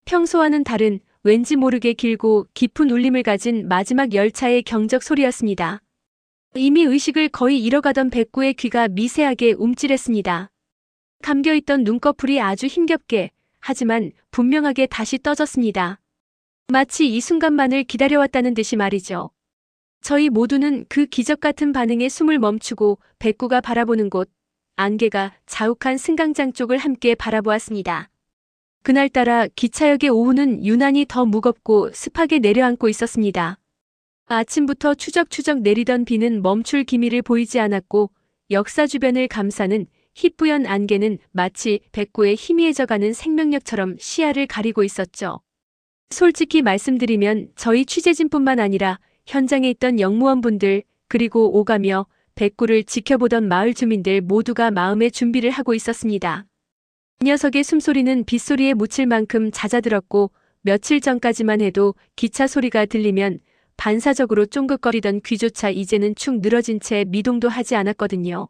평소와는 다른 왠지 모르게 길고 깊은 울림을 가진 마지막 열차의 경적 소리였습니다. 이미 의식을 거의 잃어가던 백구의 귀가 미세하게 움찔했습니다. 감겨있던 눈꺼풀이 아주 힘겹게 하지만 분명하게 다시 떠졌습니다. 마치 이 순간만을 기다려왔다는 듯이 말이죠. 저희 모두는 그 기적 같은 반응에 숨을 멈추고 백구가 바라보는 곳, 안개가 자욱한 승강장 쪽을 함께 바라보았습니다. 그날따라 기차역의 오후는 유난히 더 무겁고 습하게 내려앉고 있었습니다. 아침부터 추적추적 내리던 비는 멈출 기미를 보이지 않았고 역사 주변을 감싸는 희뿌연 안개는 마치 백구의 희미해져가는 생명력처럼 시야를 가리고 있었죠. 솔직히 말씀드리면 저희 취재진뿐만 아니라 현장에 있던 영무원분들 그리고 오가며 백구를 지켜보던 마을 주민들 모두가 마음의 준비를 하고 있었습니다. 녀석의 숨소리는 빗소리에 묻힐 만큼 잦아들었고 며칠 전까지만 해도 기차 소리가 들리면 반사적으로 쫑긋거리던 귀조차 이제는 축 늘어진 채 미동도 하지 않았거든요.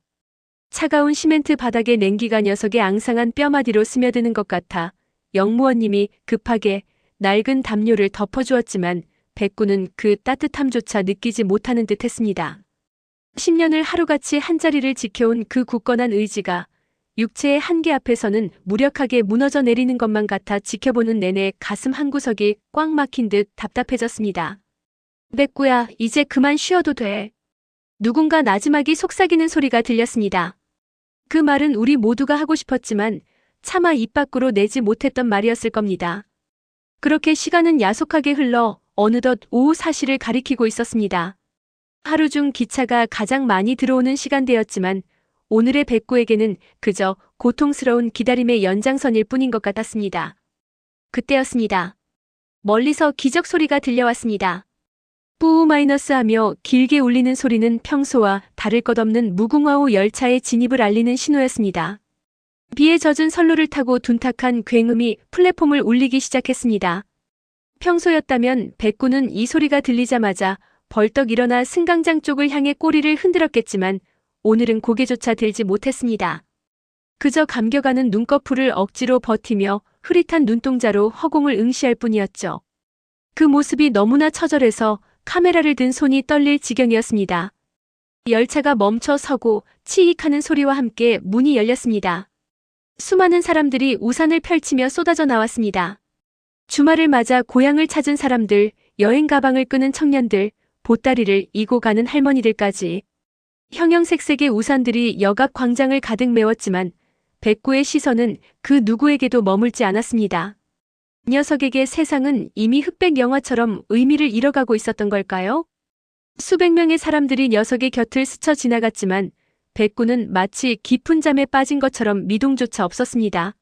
차가운 시멘트 바닥에 냉기가 녀석의 앙상한 뼈마디로 스며드는 것 같아 영무원님이 급하게 낡은 담요를 덮어주었지만 백구는 그 따뜻함조차 느끼지 못하는 듯 했습니다. 10년을 하루같이 한자리를 지켜온 그 굳건한 의지가 육체의 한계 앞에서는 무력하게 무너져 내리는 것만 같아 지켜보는 내내 가슴 한구석이 꽉 막힌 듯 답답해졌습니다. 백구야, 이제 그만 쉬어도 돼. 누군가 나지막이 속삭이는 소리가 들렸습니다. 그 말은 우리 모두가 하고 싶었지만 차마 입 밖으로 내지 못했던 말이었을 겁니다. 그렇게 시간은 야속하게 흘러 어느덧 오후 4시를 가리키고 있었습니다. 하루 중 기차가 가장 많이 들어오는 시간대였지만 오늘의 백구에게는 그저 고통스러운 기다림의 연장선일 뿐인 것 같았습니다. 그때였습니다. 멀리서 기적 소리가 들려왔습니다. 뿌우 마이너스 하며 길게 울리는 소리는 평소와 다를 것 없는 무궁화호 열차의 진입을 알리는 신호였습니다. 비에 젖은 선로를 타고 둔탁한 굉음이 플랫폼을 울리기 시작했습니다. 평소였다면 백구는 이 소리가 들리자마자 벌떡 일어나 승강장 쪽을 향해 꼬리를 흔들었겠지만 오늘은 고개조차 들지 못했습니다. 그저 감겨가는 눈꺼풀을 억지로 버티며 흐릿한 눈동자로 허공을 응시할 뿐이었죠. 그 모습이 너무나 처절해서 카메라를 든 손이 떨릴 지경이었습니다. 열차가 멈춰 서고 치익하는 소리와 함께 문이 열렸습니다. 수많은 사람들이 우산을 펼치며 쏟아져 나왔습니다. 주말을 맞아 고향을 찾은 사람들, 여행 가방을 끄는 청년들, 보따리를 이고 가는 할머니들까지. 형형색색의 우산들이 역앞 광장을 가득 메웠지만 백구의 시선은 그 누구에게도 머물지 않았습니다. 녀석에게 세상은 이미 흑백 영화처럼 의미를 잃어가고 있었던 걸까요? 수백 명의 사람들이 녀석의 곁을 스쳐 지나갔지만 백구는 마치 깊은 잠에 빠진 것처럼 미동조차 없었습니다.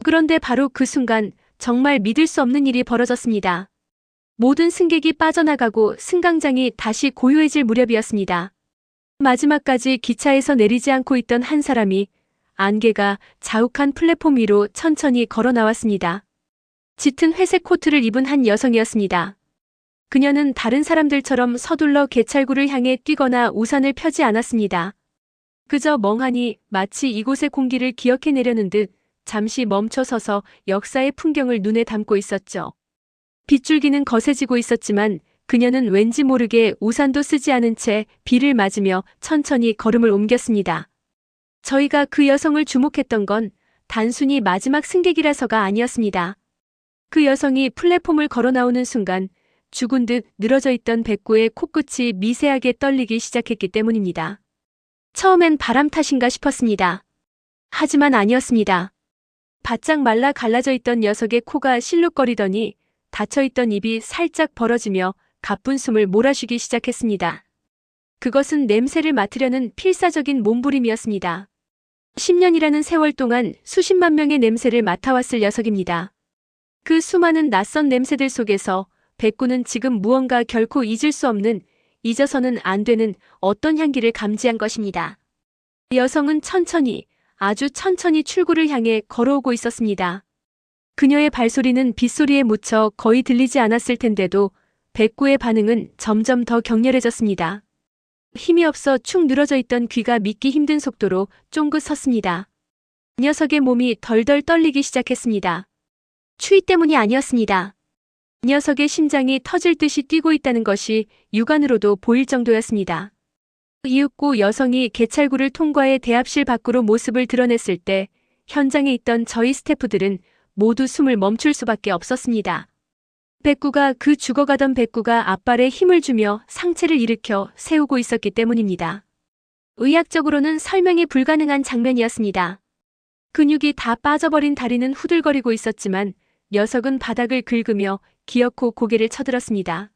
그런데 바로 그 순간 정말 믿을 수 없는 일이 벌어졌습니다. 모든 승객이 빠져나가고 승강장이 다시 고요해질 무렵이었습니다. 마지막까지 기차에서 내리지 않고 있던 한 사람이 안개가 자욱한 플랫폼 위로 천천히 걸어 나왔습니다. 짙은 회색 코트를 입은 한 여성이었습니다. 그녀는 다른 사람들처럼 서둘러 개찰구를 향해 뛰거나 우산을 펴지 않았습니다. 그저 멍하니 마치 이곳의 공기를 기억해내려는 듯 잠시 멈춰서서 역사의 풍경을 눈에 담고 있었죠. 빗줄기는 거세지고 있었지만 그녀는 왠지 모르게 우산도 쓰지 않은 채 비를 맞으며 천천히 걸음을 옮겼습니다. 저희가 그 여성을 주목했던 건 단순히 마지막 승객이라서가 아니었습니다. 그 여성이 플랫폼을 걸어 나오는 순간 죽은 듯 늘어져 있던 백구의 코끝이 미세하게 떨리기 시작했기 때문입니다. 처음엔 바람 탓인가 싶었습니다. 하지만 아니었습니다. 바짝 말라 갈라져 있던 녀석의 코가 실룩거리더니 닫혀있던 입이 살짝 벌어지며 가쁜 숨을 몰아쉬기 시작했습니다. 그것은 냄새를 맡으려는 필사적인 몸부림이었습니다. 10년이라는 세월 동안 수십만 명의 냄새를 맡아왔을 녀석입니다. 그 수많은 낯선 냄새들 속에서 백구는 지금 무언가 결코 잊을 수 없는, 잊어서는 안 되는 어떤 향기를 감지한 것입니다. 여성은 천천히, 아주 천천히 출구를 향해 걸어오고 있었습니다. 그녀의 발소리는 빗소리에 묻혀 거의 들리지 않았을 텐데도 백구의 반응은 점점 더 격렬해졌습니다. 힘이 없어 축 늘어져 있던 귀가 믿기 힘든 속도로 쫑긋 섰습니다. 녀석의 몸이 덜덜 떨리기 시작했습니다. 추위 때문이 아니었습니다. 녀석의 심장이 터질 듯이 뛰고 있다는 것이 육안으로도 보일 정도였습니다. 이윽고 여성이 개찰구를 통과해 대합실 밖으로 모습을 드러냈을 때 현장에 있던 저희 스태프들은 모두 숨을 멈출 수밖에 없었습니다. 백구가 그 죽어가던 백구가 앞발에 힘을 주며 상체를 일으켜 세우고 있었기 때문입니다. 의학적으로는 설명이 불가능한 장면이었습니다. 근육이 다 빠져버린 다리는 후들거리고 있었지만 녀석은 바닥을 긁으며 기어코 고개를 쳐들었습니다.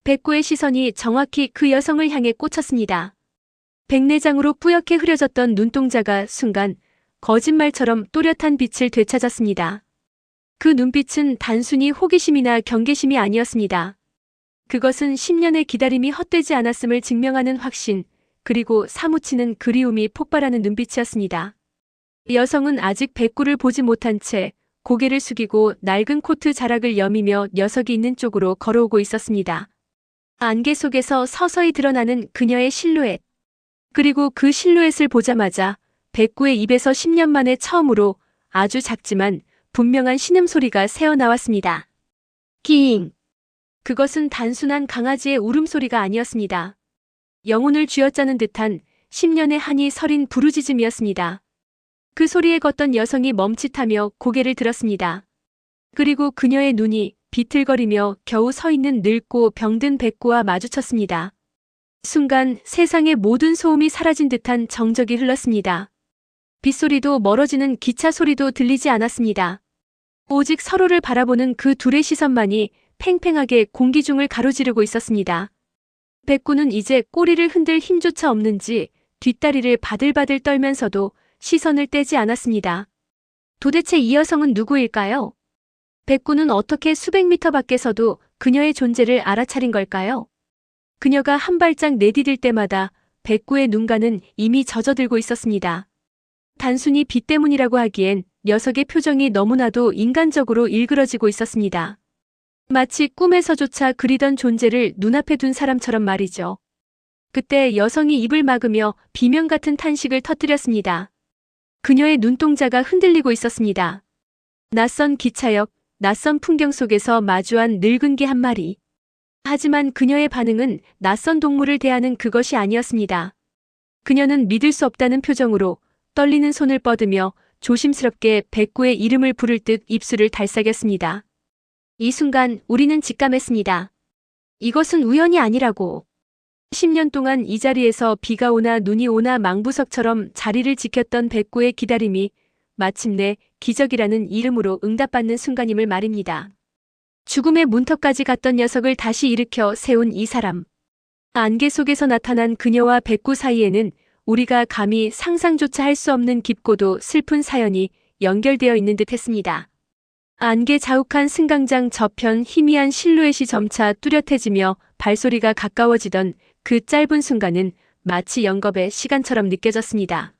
백구의 시선이 정확히 그 여성을 향해 꽂혔습니다. 백내장으로 뿌옇게 흐려졌던 눈동자가 순간 거짓말처럼 또렷한 빛을 되찾았습니다. 그 눈빛은 단순히 호기심이나 경계심이 아니었습니다. 그것은 10년의 기다림이 헛되지 않았음을 증명하는 확신, 그리고 사무치는 그리움이 폭발하는 눈빛이었습니다. 여성은 아직 백구를 보지 못한 채 고개를 숙이고 낡은 코트 자락을 여미며 녀석이 있는 쪽으로 걸어오고 있었습니다. 안개 속에서 서서히 드러나는 그녀의 실루엣. 그리고 그 실루엣을 보자마자 백구의 입에서 10년 만에 처음으로 아주 작지만 분명한 신음소리가 새어나왔습니다. 깅! 그것은 단순한 강아지의 울음소리가 아니었습니다. 영혼을 쥐어짜는 듯한 10년의 한이 서린 부르짖음이었습니다. 그 소리에 걷던 여성이 멈칫하며 고개를 들었습니다. 그리고 그녀의 눈이 비틀거리며 겨우 서 있는 늙고 병든 백구와 마주쳤습니다. 순간 세상의 모든 소음이 사라진 듯한 정적이 흘렀습니다. 빗소리도 멀어지는 기차 소리도 들리지 않았습니다. 오직 서로를 바라보는 그 둘의 시선만이 팽팽하게 공기중을 가로지르고 있었습니다. 백구는 이제 꼬리를 흔들 힘조차 없는지 뒷다리를 바들바들 떨면서도 시선을 떼지 않았습니다. 도대체 이 여성은 누구일까요? 백구는 어떻게 수백 미터 밖에서도 그녀의 존재를 알아차린 걸까요? 그녀가 한 발짝 내디딜 때마다 백구의 눈가는 이미 젖어들고 있었습니다. 단순히 빛 때문이라고 하기엔 녀석의 표정이 너무나도 인간적으로 일그러지고 있었습니다. 마치 꿈에서조차 그리던 존재를 눈앞에 둔 사람처럼 말이죠. 그때 여성이 입을 막으며 비명 같은 탄식을 터뜨렸습니다. 그녀의 눈동자가 흔들리고 있었습니다. 낯선 기차역, 낯선 풍경 속에서 마주한 늙은 개 한 마리. 하지만 그녀의 반응은 낯선 동물을 대하는 그것이 아니었습니다. 그녀는 믿을 수 없다는 표정으로 떨리는 손을 뻗으며 조심스럽게 백구의 이름을 부를 듯 입술을 달싹였습니다. 이 순간 우리는 직감했습니다. 이것은 우연이 아니라고. 10년 동안 이 자리에서 비가 오나 눈이 오나 망부석처럼 자리를 지켰던 백구의 기다림이 마침내 기적이라는 이름으로 응답받는 순간임을 말입니다. 죽음의 문턱까지 갔던 녀석을 다시 일으켜 세운 이 사람. 안개 속에서 나타난 그녀와 백구 사이에는 우리가 감히 상상조차 할 수 없는 깊고도 슬픈 사연이 연결되어 있는 듯 했습니다. 안개 자욱한 승강장 저편 희미한 실루엣이 점차 뚜렷해지며 발소리가 가까워지던 그 짧은 순간은 마치 영겁의 시간처럼 느껴졌습니다.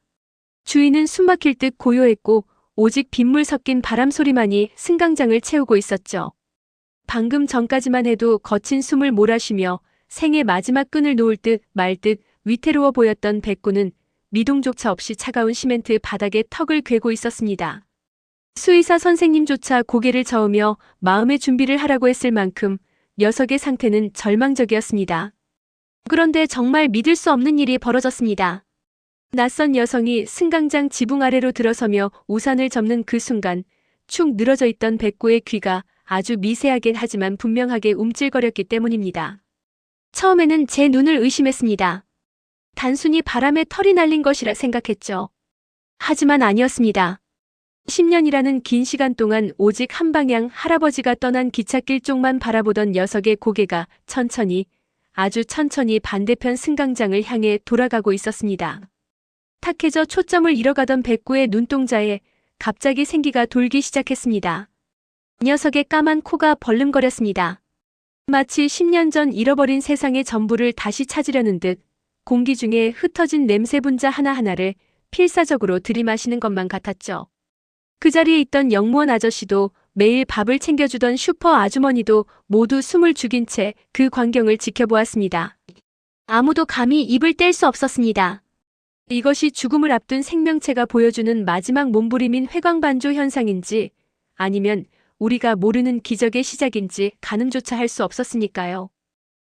주위는 숨막힐 듯 고요했고 오직 빗물 섞인 바람소리만이 승강장을 채우고 있었죠. 방금 전까지만 해도 거친 숨을 몰아쉬며 생의 마지막 끈을 놓을 듯 말 듯 위태로워 보였던 백구는 미동조차 없이 차가운 시멘트 바닥에 턱을 괴고 있었습니다. 수의사 선생님조차 고개를 저으며 마음의 준비를 하라고 했을 만큼 녀석의 상태는 절망적이었습니다. 그런데 정말 믿을 수 없는 일이 벌어졌습니다. 낯선 여성이 승강장 지붕 아래로 들어서며 우산을 접는 그 순간 축 늘어져 있던 백구의 귀가 아주 미세하게 하지만 분명하게 움찔거렸기 때문입니다. 처음에는 제 눈을 의심했습니다. 단순히 바람에 털이 날린 것이라 생각했죠. 하지만 아니었습니다. 10년이라는 긴 시간 동안 오직 한 방향 할아버지가 떠난 기찻길 쪽만 바라보던 녀석의 고개가 천천히, 아주 천천히 반대편 승강장을 향해 돌아가고 있었습니다. 탁해져 초점을 잃어가던 백구의 눈동자에 갑자기 생기가 돌기 시작했습니다. 녀석의 까만 코가 벌름거렸습니다. 마치 10년 전 잃어버린 세상의 전부를 다시 찾으려는 듯 공기 중에 흩어진 냄새 분자 하나하나를 필사적으로 들이마시는 것만 같았죠. 그 자리에 있던 영무원 아저씨도 매일 밥을 챙겨주던 슈퍼 아주머니도 모두 숨을 죽인 채 그 광경을 지켜보았습니다. 아무도 감히 입을 뗄 수 없었습니다. 이것이 죽음을 앞둔 생명체가 보여주는 마지막 몸부림인 회광반조 현상인지 아니면 우리가 모르는 기적의 시작인지 가늠조차 할 수 없었으니까요.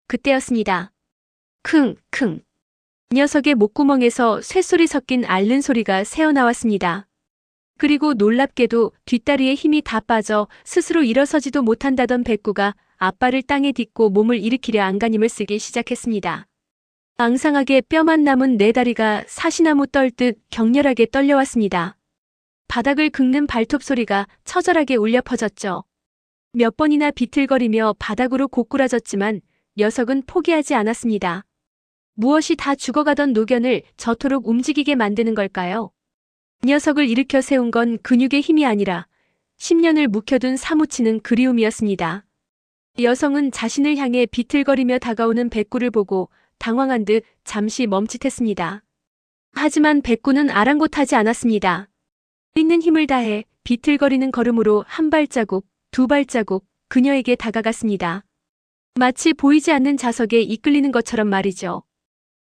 그때였습니다. 킁킁. 녀석의 목구멍에서 쇳소리 섞인 앓는 소리가 새어나왔습니다. 그리고 놀랍게도 뒷다리에 힘이 다 빠져 스스로 일어서지도 못한다던 백구가 앞발을 땅에 딛고 몸을 일으키려 안간힘을 쓰기 시작했습니다. 앙상하게 뼈만 남은 네 다리가 사시나무 떨듯 격렬하게 떨려왔습니다. 바닥을 긁는 발톱 소리가 처절하게 울려 퍼졌죠. 몇 번이나 비틀거리며 바닥으로 고꾸라졌지만 녀석은 포기하지 않았습니다. 무엇이 다 죽어가던 노견을 저토록 움직이게 만드는 걸까요? 녀석을 일으켜 세운 건 근육의 힘이 아니라 10년을 묵혀둔 사무치는 그리움이었습니다. 여성은 자신을 향해 비틀거리며 다가오는 백구를 보고 당황한 듯 잠시 멈칫했습니다. 하지만 백구는 아랑곳하지 않았습니다. 있는 힘을 다해 비틀거리는 걸음으로 한 발자국, 두 발자국 그녀에게 다가갔습니다. 마치 보이지 않는 자석에 이끌리는 것처럼 말이죠.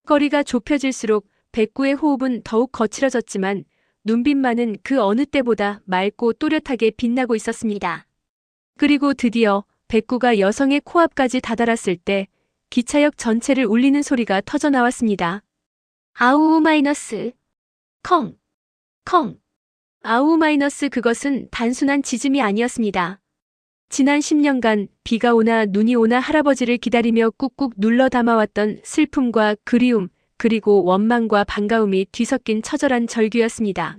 거리가 좁혀질수록 백구의 호흡은 더욱 거칠어졌지만 눈빛만은 그 어느 때보다 맑고 또렷하게 빛나고 있었습니다. 그리고 드디어 백구가 여성의 코앞까지 다다랐을 때 기차역 전체를 울리는 소리가 터져 나왔습니다. 아우 마이너스. 컹. 컹. 아우 마이너스 그것은 단순한 짖음이 아니었습니다. 지난 10년간 비가 오나 눈이 오나 할아버지를 기다리며 꾹꾹 눌러 담아왔던 슬픔과 그리움, 그리고 원망과 반가움이 뒤섞인 처절한 절규였습니다.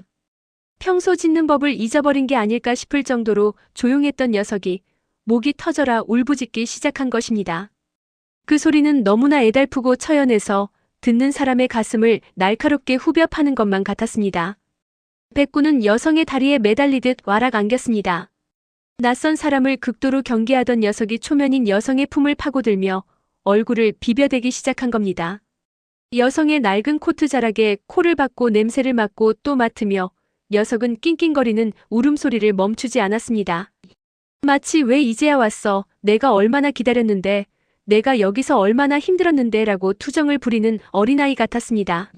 평소 짖는 법을 잊어버린 게 아닐까 싶을 정도로 조용했던 녀석이 목이 터져라 울부짖기 시작한 것입니다. 그 소리는 너무나 애달프고 처연해서 듣는 사람의 가슴을 날카롭게 후벼 파는 것만 같았습니다. 백구는 여성의 다리에 매달리듯 와락 안겼습니다. 낯선 사람을 극도로 경계하던 녀석이 초면인 여성의 품을 파고들며 얼굴을 비벼대기 시작한 겁니다. 여성의 낡은 코트 자락에 코를 박고 냄새를 맡고 또 맡으며 녀석은 낑낑거리는 울음소리를 멈추지 않았습니다. 마치 왜 이제야 왔어? 내가 얼마나 기다렸는데, 내가 여기서 얼마나 힘들었는데 라고 투정을 부리는 어린아이 같았습니다.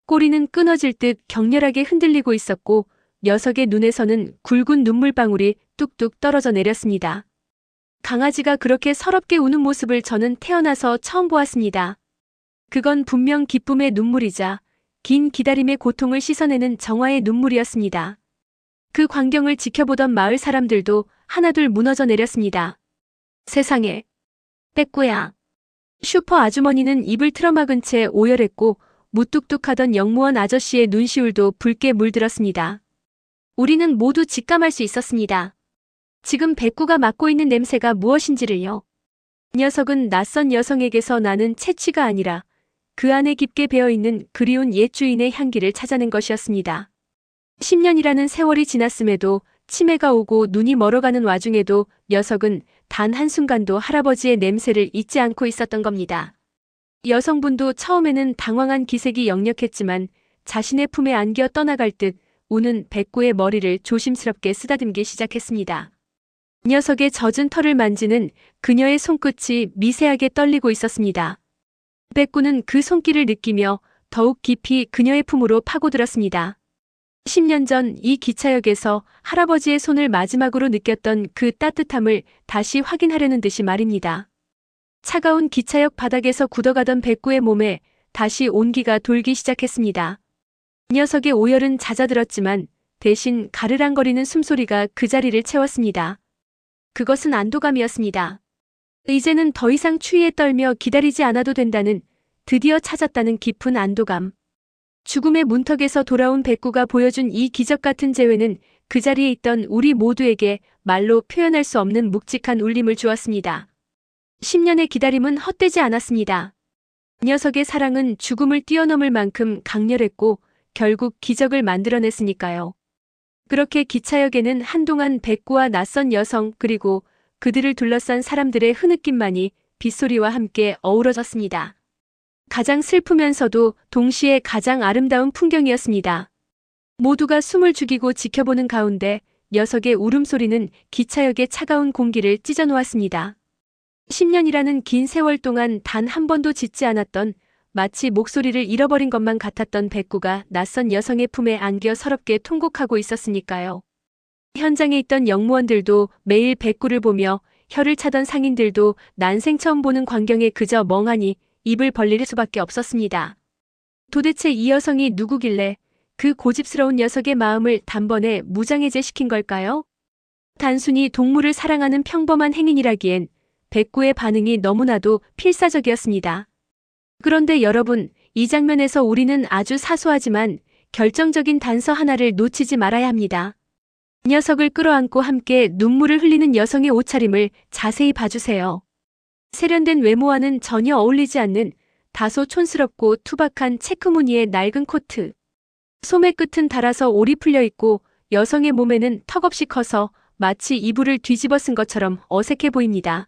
꼬리는 끊어질 듯 격렬하게 흔들리고 있었고 녀석의 눈에서는 굵은 눈물방울이 뚝뚝 떨어져 내렸습니다. 강아지가 그렇게 서럽게 우는 모습을 저는 태어나서 처음 보았습니다. 그건 분명 기쁨의 눈물이자 긴 기다림의 고통을 씻어내는 정화의 눈물이었습니다. 그 광경을 지켜보던 마을 사람들도 하나둘 무너져 내렸습니다. 세상에. 백구야. 슈퍼 아주머니는 입을 틀어막은 채 오열했고 무뚝뚝하던 영무원 아저씨의 눈시울도 붉게 물들었습니다. 우리는 모두 직감할 수 있었습니다. 지금 백구가 맡고 있는 냄새가 무엇인지를요. 녀석은 낯선 여성에게서 나는 채취가 아니라 그 안에 깊게 배어있는 그리운 옛 주인의 향기를 찾아낸 것이었습니다. 10년이라는 세월이 지났음에도 치매가 오고 눈이 멀어가는 와중에도 녀석은 단 한순간도 할아버지의 냄새를 잊지 않고 있었던 겁니다. 여성분도 처음에는 당황한 기색이 역력했지만 자신의 품에 안겨 떠나갈 듯 우는 백구의 머리를 조심스럽게 쓰다듬기 시작했습니다. 녀석의 젖은 털을 만지는 그녀의 손끝이 미세하게 떨리고 있었습니다. 백구는 그 손길을 느끼며 더욱 깊이 그녀의 품으로 파고들었습니다. 10년 전 이 기차역에서 할아버지의 손을 마지막으로 느꼈던 그 따뜻함을 다시 확인하려는 듯이 말입니다. 차가운 기차역 바닥에서 굳어가던 백구의 몸에 다시 온기가 돌기 시작했습니다. 녀석의 오열은 잦아들었지만 대신 가르랑거리는 숨소리가 그 자리를 채웠습니다. 그것은 안도감이었습니다. 이제는 더 이상 추위에 떨며 기다리지 않아도 된다는, 드디어 찾았다는 깊은 안도감. 죽음의 문턱에서 돌아온 백구가 보여준 이 기적 같은 재회는 그 자리에 있던 우리 모두에게 말로 표현할 수 없는 묵직한 울림을 주었습니다. 10년의 기다림은 헛되지 않았습니다. 녀석의 사랑은 죽음을 뛰어넘을 만큼 강렬했고 결국 기적을 만들어냈으니까요. 그렇게 기차역에는 한동안 백구와 낯선 여성 그리고 그들을 둘러싼 사람들의 흐느낌만이 빗소리와 함께 어우러졌습니다. 가장 슬프면서도 동시에 가장 아름다운 풍경이었습니다. 모두가 숨을 죽이고 지켜보는 가운데 녀석의 울음소리는 기차역의 차가운 공기를 찢어놓았습니다. 10년이라는 긴 세월 동안 단 한 번도 짖지 않았던, 마치 목소리를 잃어버린 것만 같았던 백구가 낯선 여성의 품에 안겨 서럽게 통곡하고 있었으니까요. 현장에 있던 영무원들도 매일 백구를 보며 혀를 차던 상인들도 난생 처음 보는 광경에 그저 멍하니 입을 벌릴 수밖에 없었습니다. 도대체 이 여성이 누구길래 그 고집스러운 녀석의 마음을 단번에 무장해제시킨 걸까요? 단순히 동물을 사랑하는 평범한 행인이라기엔 백구의 반응이 너무나도 필사적이었습니다. 그런데 여러분, 이 장면에서 우리는 아주 사소하지만 결정적인 단서 하나를 놓치지 말아야 합니다. 녀석을 끌어안고 함께 눈물을 흘리는 여성의 옷차림을 자세히 봐주세요. 세련된 외모와는 전혀 어울리지 않는 다소 촌스럽고 투박한 체크 무늬의 낡은 코트. 소매 끝은 닳아서 올이 풀려 있고 여성의 몸에는 턱없이 커서 마치 이불을 뒤집어 쓴 것처럼 어색해 보입니다.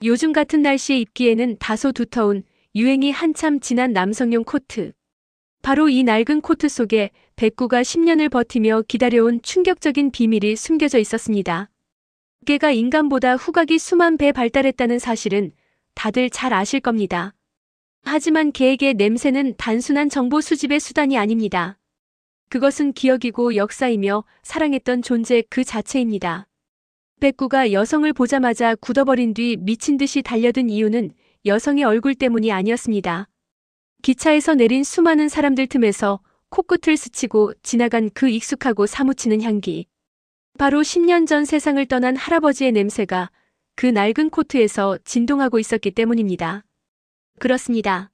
요즘 같은 날씨에 입기에는 다소 두터운 유행이 한참 지난 남성용 코트. 바로 이 낡은 코트 속에 백구가 10년을 버티며 기다려온 충격적인 비밀이 숨겨져 있었습니다. 어깨가 인간보다 후각이 수만 배 발달했다는 사실은 다들 잘 아실 겁니다. 하지만 개에게 냄새는 단순한 정보 수집의 수단이 아닙니다. 그것은 기억이고 역사이며 사랑했던 존재 그 자체입니다. 백구가 여성을 보자마자 굳어버린 뒤 미친 듯이 달려든 이유는 여성의 얼굴 때문이 아니었습니다. 기차에서 내린 수많은 사람들 틈에서 코끝을 스치고 지나간 그 익숙하고 사무치는 향기. 바로 10년 전 세상을 떠난 할아버지의 냄새가 그 낡은 코트에서 진동하고 있었기 때문입니다. 그렇습니다.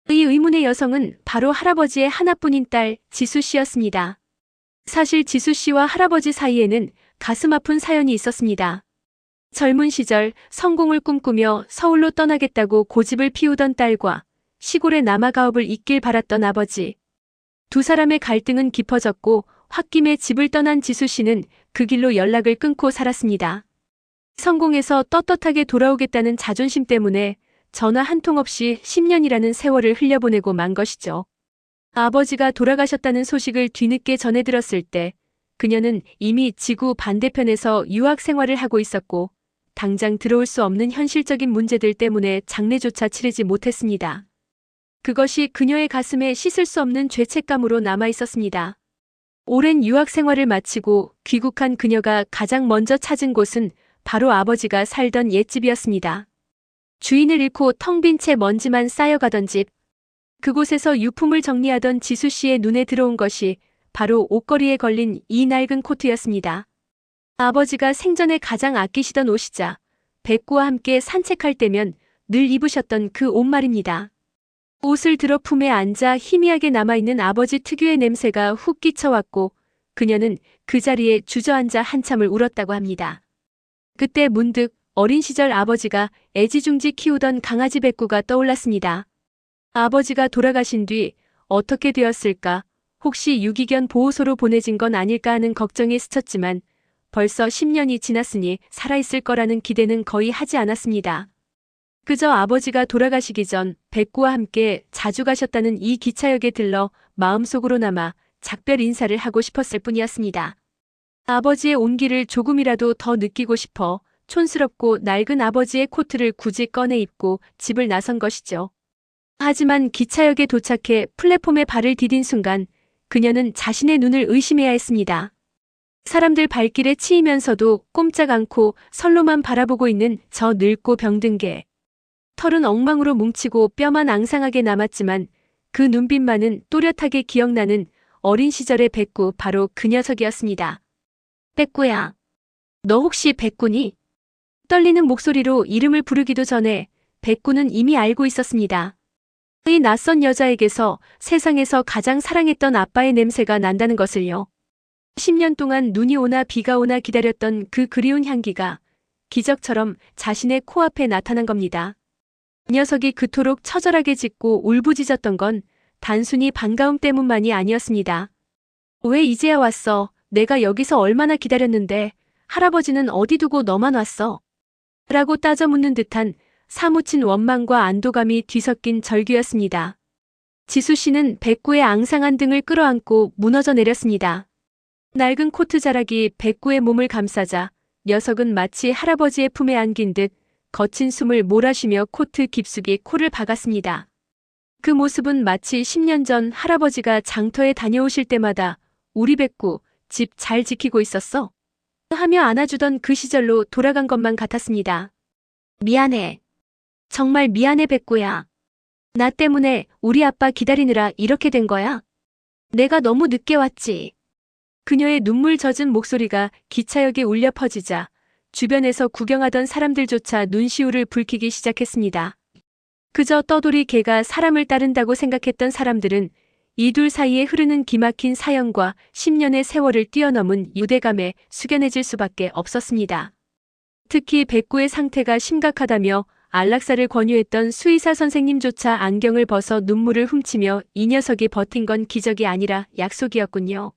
이 의문의 여성은 바로 할아버지의 하나뿐인 딸 지수 씨였습니다. 사실 지수 씨와 할아버지 사이에는 가슴 아픈 사연이 있었습니다. 젊은 시절 성공을 꿈꾸며 서울로 떠나겠다고 고집을 피우던 딸과 시골의 남아가업을 잇길 바랐던 아버지. 두 사람의 갈등은 깊어졌고 홧김에 집을 떠난 지수 씨는 그 길로 연락을 끊고 살았습니다. 성공해서 떳떳하게 돌아오겠다는 자존심 때문에 전화 한 통 없이 10년이라는 세월을 흘려보내고 만 것이죠. 아버지가 돌아가셨다는 소식을 뒤늦게 전해 들었을 때 그녀는 이미 지구 반대편에서 유학 생활을 하고 있었고 당장 들어올 수 없는 현실적인 문제들 때문에 장례조차 치르지 못했습니다. 그것이 그녀의 가슴에 씻을 수 없는 죄책감으로 남아 있었습니다. 오랜 유학 생활을 마치고 귀국한 그녀가 가장 먼저 찾은 곳은 바로 아버지가 살던 옛집이었습니다. 주인을 잃고 텅 빈 채 먼지만 쌓여가던 집. 그곳에서 유품을 정리하던 지수 씨의 눈에 들어온 것이 바로 옷걸이에 걸린 이 낡은 코트였습니다. 아버지가 생전에 가장 아끼시던 옷이자 백구와 함께 산책할 때면 늘 입으셨던 그 옷 말입니다. 옷을 들어 품에 앉아 희미하게 남아있는 아버지 특유의 냄새가 훅 끼쳐왔고 그녀는 그 자리에 주저앉아 한참을 울었다고 합니다. 그때 문득 어린 시절 아버지가 애지중지 키우던 강아지 백구가 떠올랐습니다. 아버지가 돌아가신 뒤 어떻게 되었을까, 혹시 유기견 보호소로 보내진 건 아닐까 하는 걱정이 스쳤지만 벌써 10년이 지났으니 살아있을 거라는 기대는 거의 하지 않았습니다. 그저 아버지가 돌아가시기 전 백구와 함께 자주 가셨다는 이 기차역에 들러 마음속으로나마 작별 인사를 하고 싶었을 뿐이었습니다. 아버지의 온기를 조금이라도 더 느끼고 싶어 촌스럽고 낡은 아버지의 코트를 굳이 꺼내 입고 집을 나선 것이죠. 하지만 기차역에 도착해 플랫폼에 발을 디딘 순간 그녀는 자신의 눈을 의심해야 했습니다. 사람들 발길에 치이면서도 꼼짝 않고 선로만 바라보고 있는 저 늙고 병든 개. 털은 엉망으로 뭉치고 뼈만 앙상하게 남았지만 그 눈빛만은 또렷하게 기억나는 어린 시절의 백구, 바로 그 녀석이었습니다. 백구야. 너 혹시 백구니? 떨리는 목소리로 이름을 부르기도 전에 백구는 이미 알고 있었습니다. 이 낯선 여자에게서 세상에서 가장 사랑했던 아빠의 냄새가 난다는 것을요. 10년 동안 눈이 오나 비가 오나 기다렸던 그 그리운 향기가 기적처럼 자신의 코앞에 나타난 겁니다. 녀석이 그토록 처절하게 짖고 울부짖었던 건 단순히 반가움 때문만이 아니었습니다. 왜 이제야 왔어? 내가 여기서 얼마나 기다렸는데 할아버지는 어디 두고 너만 왔어? 라고 따져 묻는 듯한 사무친 원망과 안도감이 뒤섞인 절규였습니다. 지수 씨는 백구의 앙상한 등을 끌어안고 무너져 내렸습니다. 낡은 코트 자락이 백구의 몸을 감싸자 녀석은 마치 할아버지의 품에 안긴 듯 거친 숨을 몰아쉬며 코트 깊숙이 코를 박았습니다. 그 모습은 마치 10년 전 할아버지가 장터에 다녀오실 때마다 우리 백구 집 잘 지키고 있었어? 하며 안아주던 그 시절로 돌아간 것만 같았습니다. 미안해. 정말 미안해 백구야. 나 때문에 우리 아빠 기다리느라 이렇게 된 거야? 내가 너무 늦게 왔지. 그녀의 눈물 젖은 목소리가 기차역에 울려 퍼지자 주변에서 구경하던 사람들조차 눈시울을 붉히기 시작했습니다. 그저 떠돌이 개가 사람을 따른다고 생각했던 사람들은 이 둘 사이에 흐르는 기막힌 사연과 10년의 세월을 뛰어넘은 유대감에 숙연해질 수밖에 없었습니다. 특히 백구의 상태가 심각하다며 안락사를 권유했던 수의사 선생님조차 안경을 벗어 눈물을 훔치며 이 녀석이 버틴 건 기적이 아니라 약속이었군요.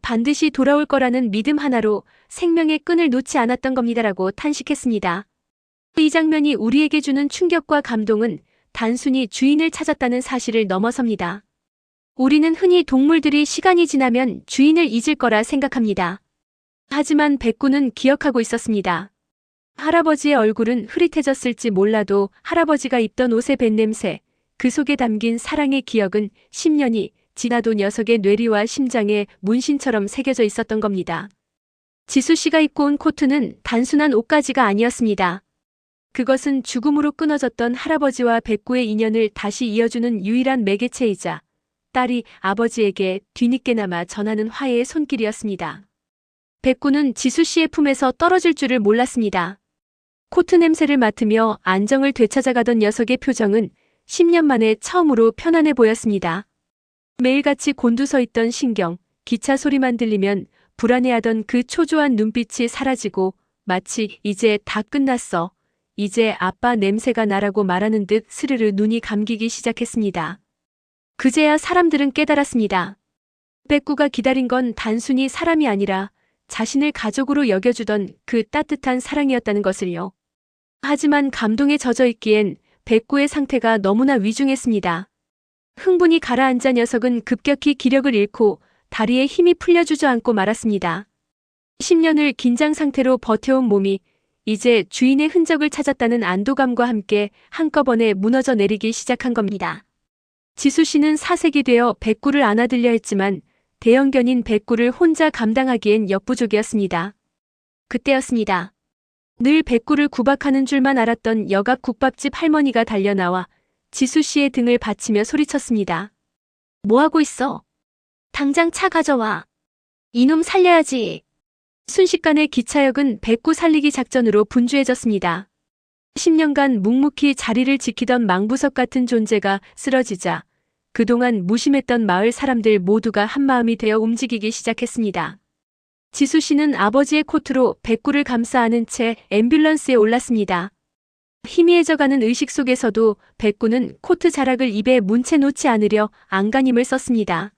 반드시 돌아올 거라는 믿음 하나로 생명의 끈을 놓지 않았던 겁니다라고 탄식했습니다. 이 장면이 우리에게 주는 충격과 감동은 단순히 주인을 찾았다는 사실을 넘어섭니다. 우리는 흔히 동물들이 시간이 지나면 주인을 잊을 거라 생각합니다. 하지만 백구는 기억하고 있었습니다. 할아버지의 얼굴은 흐릿해졌을지 몰라도 할아버지가 입던 옷의 뱃냄새, 그 속에 담긴 사랑의 기억은 10년이 지나도 녀석의 뇌리와 심장에 문신처럼 새겨져 있었던 겁니다. 지수 씨가 입고 온 코트는 단순한 옷가지가 아니었습니다. 그것은 죽음으로 끊어졌던 할아버지와 백구의 인연을 다시 이어주는 유일한 매개체이자 딸이 아버지에게 뒤늦게나마 전하는 화해의 손길이었습니다. 백구는 지수 씨의 품에서 떨어질 줄을 몰랐습니다. 코트 냄새를 맡으며 안정을 되찾아가던 녀석의 표정은 10년 만에 처음으로 편안해 보였습니다. 매일같이 곤두서 있던 신경, 기차 소리만 들리면 불안해하던 그 초조한 눈빛이 사라지고 마치 이제 다 끝났어. 이제 아빠 냄새가 나라고 말하는 듯 스르르 눈이 감기기 시작했습니다. 그제야 사람들은 깨달았습니다. 백구가 기다린 건 단순히 사람이 아니라 자신을 가족으로 여겨주던 그 따뜻한 사랑이었다는 것을요. 하지만 감동에 젖어 있기엔 백구의 상태가 너무나 위중했습니다. 흥분이 가라앉아 녀석은 급격히 기력을 잃고 다리에 힘이 풀려 주저앉고 말았습니다. 10년을 긴장 상태로 버텨온 몸이 이제 주인의 흔적을 찾았다는 안도감과 함께 한꺼번에 무너져 내리기 시작한 겁니다. 지수 씨는 사색이 되어 백구를 안아들려 했지만 대형견인 백구를 혼자 감당하기엔 역부족이었습니다. 그때였습니다. 늘 백구를 구박하는 줄만 알았던 역앞 국밥집 할머니가 달려나와 지수 씨의 등을 받치며 소리쳤습니다. 뭐하고 있어? 당장 차 가져와. 이놈 살려야지. 순식간에 기차역은 백구 살리기 작전으로 분주해졌습니다. 10년간 묵묵히 자리를 지키던 망부석 같은 존재가 쓰러지자 그동안 무심했던 마을 사람들 모두가 한마음이 되어 움직이기 시작했습니다. 지수 씨는 아버지의 코트로 백구를 감싸 안은 채 앰뷸런스에 올랐습니다. 희미해져가는 의식 속에서도 백구는 코트 자락을 입에 문채 놓지 않으려 안간힘을 썼습니다.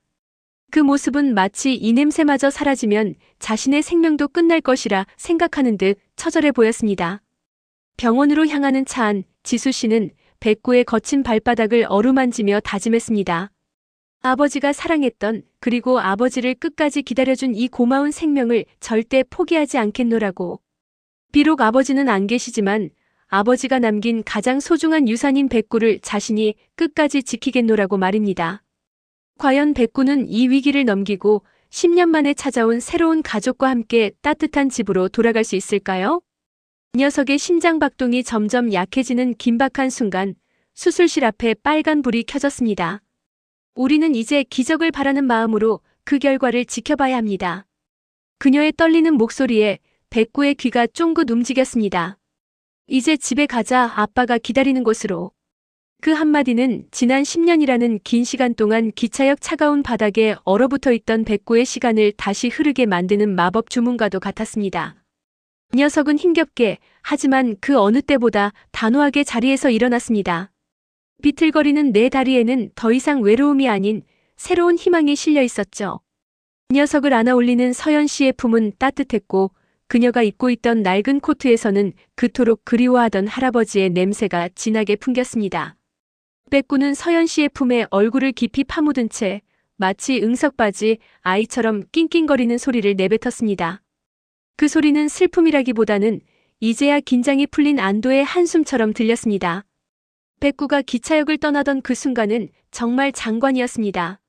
그 모습은 마치 이 냄새마저 사라지면 자신의 생명도 끝날 것이라 생각하는 듯 처절해 보였습니다. 병원으로 향하는 차 안 지수 씨는 백구의 거친 발바닥을 어루만지며 다짐했습니다. 아버지가 사랑했던 그리고 아버지를 끝까지 기다려준 이 고마운 생명을 절대 포기하지 않겠노라고. 비록 아버지는 안 계시지만 아버지가 남긴 가장 소중한 유산인 백구를 자신이 끝까지 지키겠노라고 말입니다. 과연 백구는 이 위기를 넘기고 10년 만에 찾아온 새로운 가족과 함께 따뜻한 집으로 돌아갈 수 있을까요? 녀석의 심장 박동이 점점 약해지는 긴박한 순간 수술실 앞에 빨간 불이 켜졌습니다. 우리는 이제 기적을 바라는 마음으로 그 결과를 지켜봐야 합니다. 그녀의 떨리는 목소리에 백구의 귀가 쫑긋 움직였습니다. 이제 집에 가자. 아빠가 기다리는 곳으로. 그 한마디는 지난 10년이라는 긴 시간 동안 기차역 차가운 바닥에 얼어붙어 있던 백구의 시간을 다시 흐르게 만드는 마법 주문과도 같았습니다. 녀석은 힘겹게 하지만 그 어느 때보다 단호하게 자리에서 일어났습니다. 비틀거리는 내 다리에는 더 이상 외로움이 아닌 새로운 희망이 실려 있었죠. 녀석을 안아 올리는 서연 씨의 품은 따뜻했고 그녀가 입고 있던 낡은 코트에서는 그토록 그리워하던 할아버지의 냄새가 진하게 풍겼습니다. 백구는 서연 씨의 품에 얼굴을 깊이 파묻은 채 마치 응석바지 아이처럼 낑낑거리는 소리를 내뱉었습니다. 그 소리는 슬픔이라기보다는 이제야 긴장이 풀린 안도의 한숨처럼 들렸습니다. 백구가 기차역을 떠나던 그 순간은 정말 장관이었습니다.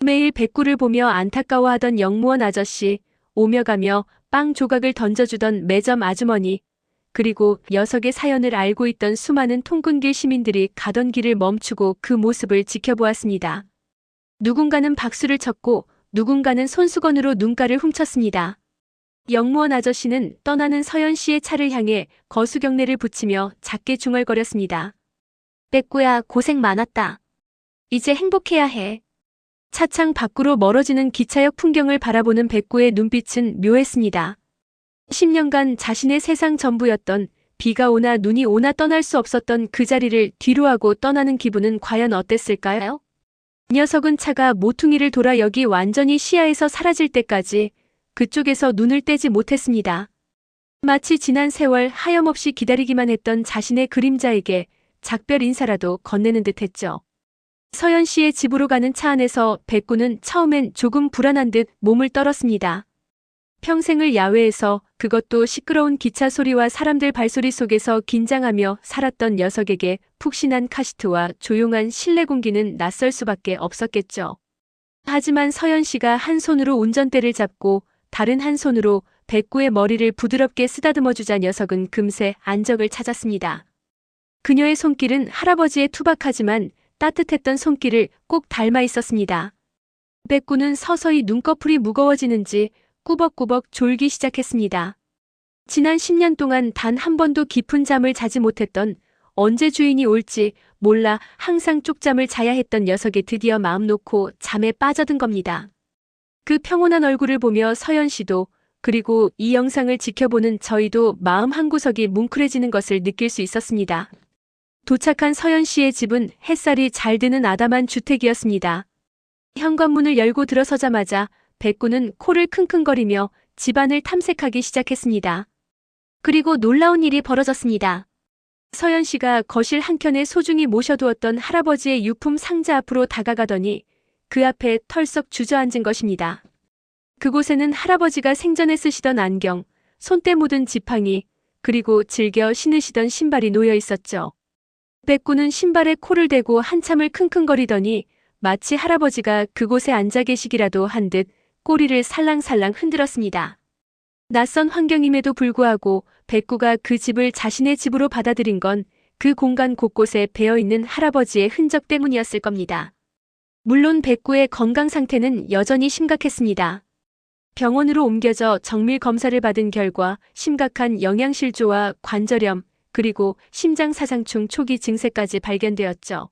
매일 백구를 보며 안타까워하던 영무원 아저씨, 오며 가며 빵 조각을 던져주던 매점 아주머니, 그리고 녀석의 사연을 알고 있던 수많은 통근길 시민들이 가던 길을 멈추고 그 모습을 지켜보았습니다. 누군가는 박수를 쳤고 누군가는 손수건으로 눈가를 훔쳤습니다. 영무원 아저씨는 떠나는 서연 씨의 차를 향해 거수경례를 붙이며 작게 중얼거렸습니다. 백구야, 고생 많았다. 이제 행복해야 해. 차창 밖으로 멀어지는 기차역 풍경을 바라보는 백구의 눈빛은 묘했습니다. 10년간 자신의 세상 전부였던 비가 오나 눈이 오나 떠날 수 없었던 그 자리를 뒤로하고 떠나는 기분은 과연 어땠을까요? 녀석은 차가 모퉁이를 돌아 여기 완전히 시야에서 사라질 때까지 그쪽에서 눈을 떼지 못했습니다. 마치 지난 세월 하염없이 기다리기만 했던 자신의 그림자에게 작별 인사라도 건네는 듯했죠. 서연 씨의 집으로 가는 차 안에서 백구는 처음엔 조금 불안한 듯 몸을 떨었습니다. 평생을 야외에서, 그것도 시끄러운 기차 소리와 사람들 발소리 속에서 긴장하며 살았던 녀석에게 푹신한 카시트와 조용한 실내 공기는 낯설 수밖에 없었겠죠. 하지만 서연 씨가 한 손으로 운전대를 잡고 다른 한 손으로 백구의 머리를 부드럽게 쓰다듬어 주자 녀석은 금세 안정을 찾았습니다. 그녀의 손길은 할아버지의 투박하지만 따뜻했던 손길을 꼭 닮아 있었습니다. 백구는 서서히 눈꺼풀이 무거워지는지 꾸벅꾸벅 졸기 시작했습니다. 지난 10년 동안 단 한 번도 깊은 잠을 자지 못했던, 언제 주인이 올지 몰라 항상 쪽잠을 자야 했던 녀석이 드디어 마음 놓고 잠에 빠져든 겁니다. 그 평온한 얼굴을 보며 서연 씨도, 그리고 이 영상을 지켜보는 저희도 마음 한구석이 뭉클해지는 것을 느낄 수 있었습니다. 도착한 서연 씨의 집은 햇살이 잘 드는 아담한 주택이었습니다. 현관문을 열고 들어서자마자 백구는 코를 킁킁거리며 집안을 탐색하기 시작했습니다. 그리고 놀라운 일이 벌어졌습니다. 서연 씨가 거실 한켠에 소중히 모셔두었던 할아버지의 유품 상자 앞으로 다가가더니 그 앞에 털썩 주저앉은 것입니다. 그곳에는 할아버지가 생전에 쓰시던 안경, 손때 묻은 지팡이, 그리고 즐겨 신으시던 신발이 놓여 있었죠. 백구는 신발에 코를 대고 한참을 킁킁거리더니 마치 할아버지가 그곳에 앉아 계시기라도 한 듯 꼬리를 살랑살랑 흔들었습니다. 낯선 환경임에도 불구하고 백구가 그 집을 자신의 집으로 받아들인 건 그 공간 곳곳에 배어있는 할아버지의 흔적 때문이었을 겁니다. 물론 백구의 건강 상태는 여전히 심각했습니다. 병원으로 옮겨져 정밀 검사를 받은 결과 심각한 영양실조와 관절염, 그리고 심장사상충 초기 증세까지 발견되었죠.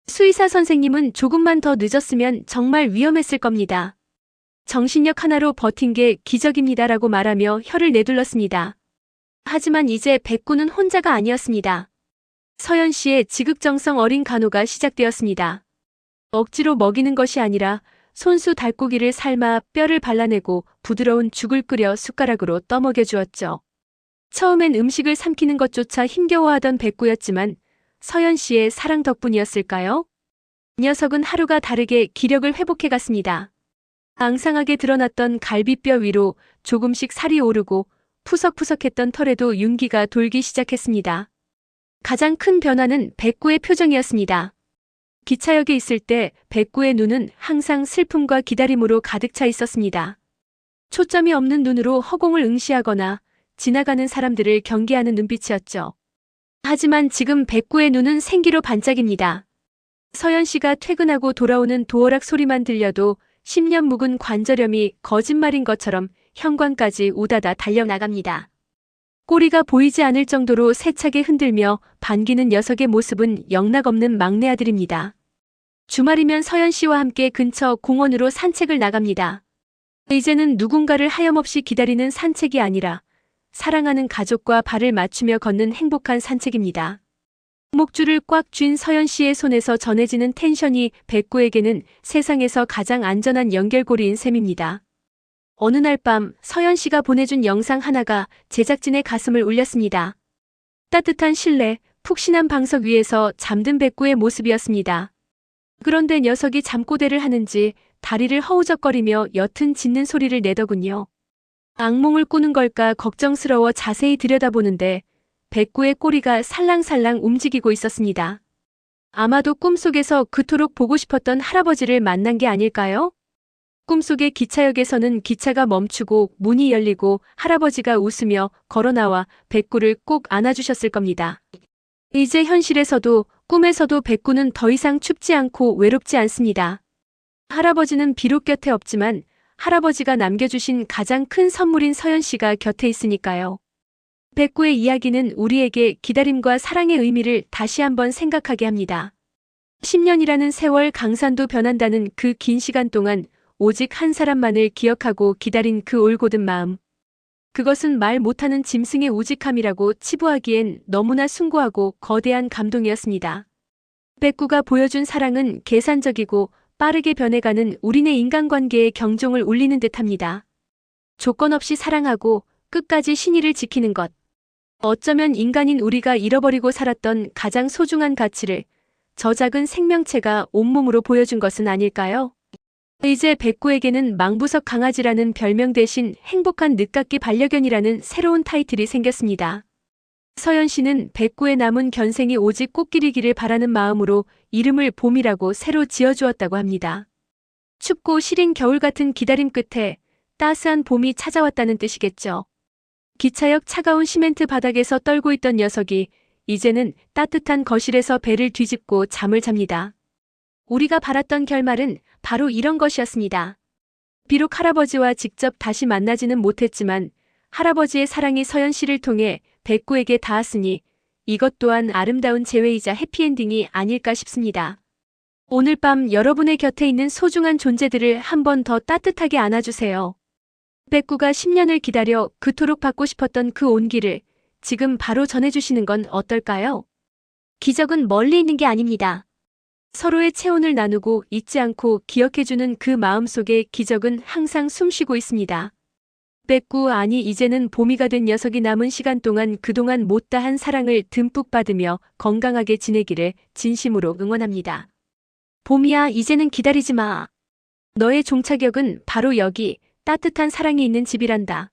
수의사 선생님은 조금만 더 늦었으면 정말 위험했을 겁니다. 정신력 하나로 버틴 게 기적입니다라고 말하며 혀를 내둘렀습니다. 하지만 이제 백구는 혼자가 아니었습니다. 서연 씨의 지극정성 어린 간호가 시작되었습니다. 억지로 먹이는 것이 아니라 손수 닭고기를 삶아 뼈를 발라내고 부드러운 죽을 끓여 숟가락으로 떠먹여 주었죠. 처음엔 음식을 삼키는 것조차 힘겨워하던 백구였지만 서연 씨의 사랑 덕분이었을까요? 녀석은 하루가 다르게 기력을 회복해갔습니다. 앙상하게 드러났던 갈비뼈 위로 조금씩 살이 오르고 푸석푸석했던 털에도 윤기가 돌기 시작했습니다. 가장 큰 변화는 백구의 표정이었습니다. 기차역에 있을 때 백구의 눈은 항상 슬픔과 기다림으로 가득 차 있었습니다. 초점이 없는 눈으로 허공을 응시하거나 지나가는 사람들을 경계하는 눈빛이었죠. 하지만 지금 백구의 눈은 생기로 반짝입니다. 서연 씨가 퇴근하고 돌아오는 도어락 소리만 들려도 10년 묵은 관절염이 거짓말인 것처럼 현관까지 우다다 달려나갑니다. 꼬리가 보이지 않을 정도로 세차게 흔들며 반기는 녀석의 모습은 영락없는 막내 아들입니다. 주말이면 서연 씨와 함께 근처 공원으로 산책을 나갑니다. 이제는 누군가를 하염없이 기다리는 산책이 아니라 사랑하는 가족과 발을 맞추며 걷는 행복한 산책입니다. 목줄을 꽉 쥔 서연 씨의 손에서 전해지는 텐션이 백구에게는 세상에서 가장 안전한 연결고리인 셈입니다. 어느 날 밤 서연 씨가 보내준 영상 하나가 제작진의 가슴을 울렸습니다. 따뜻한 실내, 푹신한 방석 위에서 잠든 백구의 모습이었습니다. 그런데 녀석이 잠꼬대를 하는지 다리를 허우적거리며 옅은 짖는 소리를 내더군요. 악몽을 꾸는 걸까 걱정스러워 자세히 들여다보는데 백구의 꼬리가 살랑살랑 움직이고 있었습니다. 아마도 꿈속에서 그토록 보고 싶었던 할아버지를 만난 게 아닐까요? 꿈속의 기차역에서는 기차가 멈추고 문이 열리고 할아버지가 웃으며 걸어나와 백구를 꼭 안아주셨을 겁니다. 이제 현실에서도 꿈에서도 백구는 더 이상 춥지 않고 외롭지 않습니다. 할아버지는 비록 곁에 없지만 할아버지가 남겨주신 가장 큰 선물인 서연 씨가 곁에 있으니까요. 백구의 이야기는 우리에게 기다림과 사랑의 의미를 다시 한번 생각하게 합니다. 10년이라는 세월 강산도 변한다는 그 긴 시간 동안 오직 한 사람만을 기억하고 기다린 그 올곧은 마음. 그것은 말 못하는 짐승의 우직함이라고 치부하기엔 너무나 숭고하고 거대한 감동이었습니다. 백구가 보여준 사랑은 계산적이고 빠르게 변해가는 우리네 인간관계의 경종을 울리는 듯합니다. 조건 없이 사랑하고 끝까지 신의를 지키는 것. 어쩌면 인간인 우리가 잃어버리고 살았던 가장 소중한 가치를 저 작은 생명체가 온몸으로 보여준 것은 아닐까요? 이제 백구에게는 망부석 강아지라는 별명 대신 행복한 늦깎이 반려견이라는 새로운 타이틀이 생겼습니다. 서연 씨는 백구의 남은 견생이 오직 꽃길이기를 바라는 마음으로 이름을 봄이라고 새로 지어주었다고 합니다. 춥고 시린 겨울 같은 기다림 끝에 따스한 봄이 찾아왔다는 뜻이겠죠. 기차역 차가운 시멘트 바닥에서 떨고 있던 녀석이 이제는 따뜻한 거실에서 배를 뒤집고 잠을 잡니다. 우리가 바랐던 결말은 바로 이런 것이었습니다. 비록 할아버지와 직접 다시 만나지는 못했지만 할아버지의 사랑이 서연 씨를 통해 백구에게 닿았으니 이것 또한 아름다운 재회이자 해피엔딩이 아닐까 싶습니다. 오늘 밤 여러분의 곁에 있는 소중한 존재들을 한 번 더 따뜻하게 안아주세요. 백구가 10년을 기다려 그토록 받고 싶었던 그 온기를 지금 바로 전해주시는 건 어떨까요? 기적은 멀리 있는 게 아닙니다. 서로의 체온을 나누고 잊지 않고 기억해주는 그 마음 속에 기적은 항상 숨쉬고 있습니다. 백구, 아니 이제는 봄이가 된 녀석이 남은 시간 동안 그동안 못다한 사랑을 듬뿍 받으며 건강하게 지내기를 진심으로 응원합니다. 봄이야, 이제는 기다리지 마. 너의 종착역은 바로 여기 따뜻한 사랑이 있는 집이란다.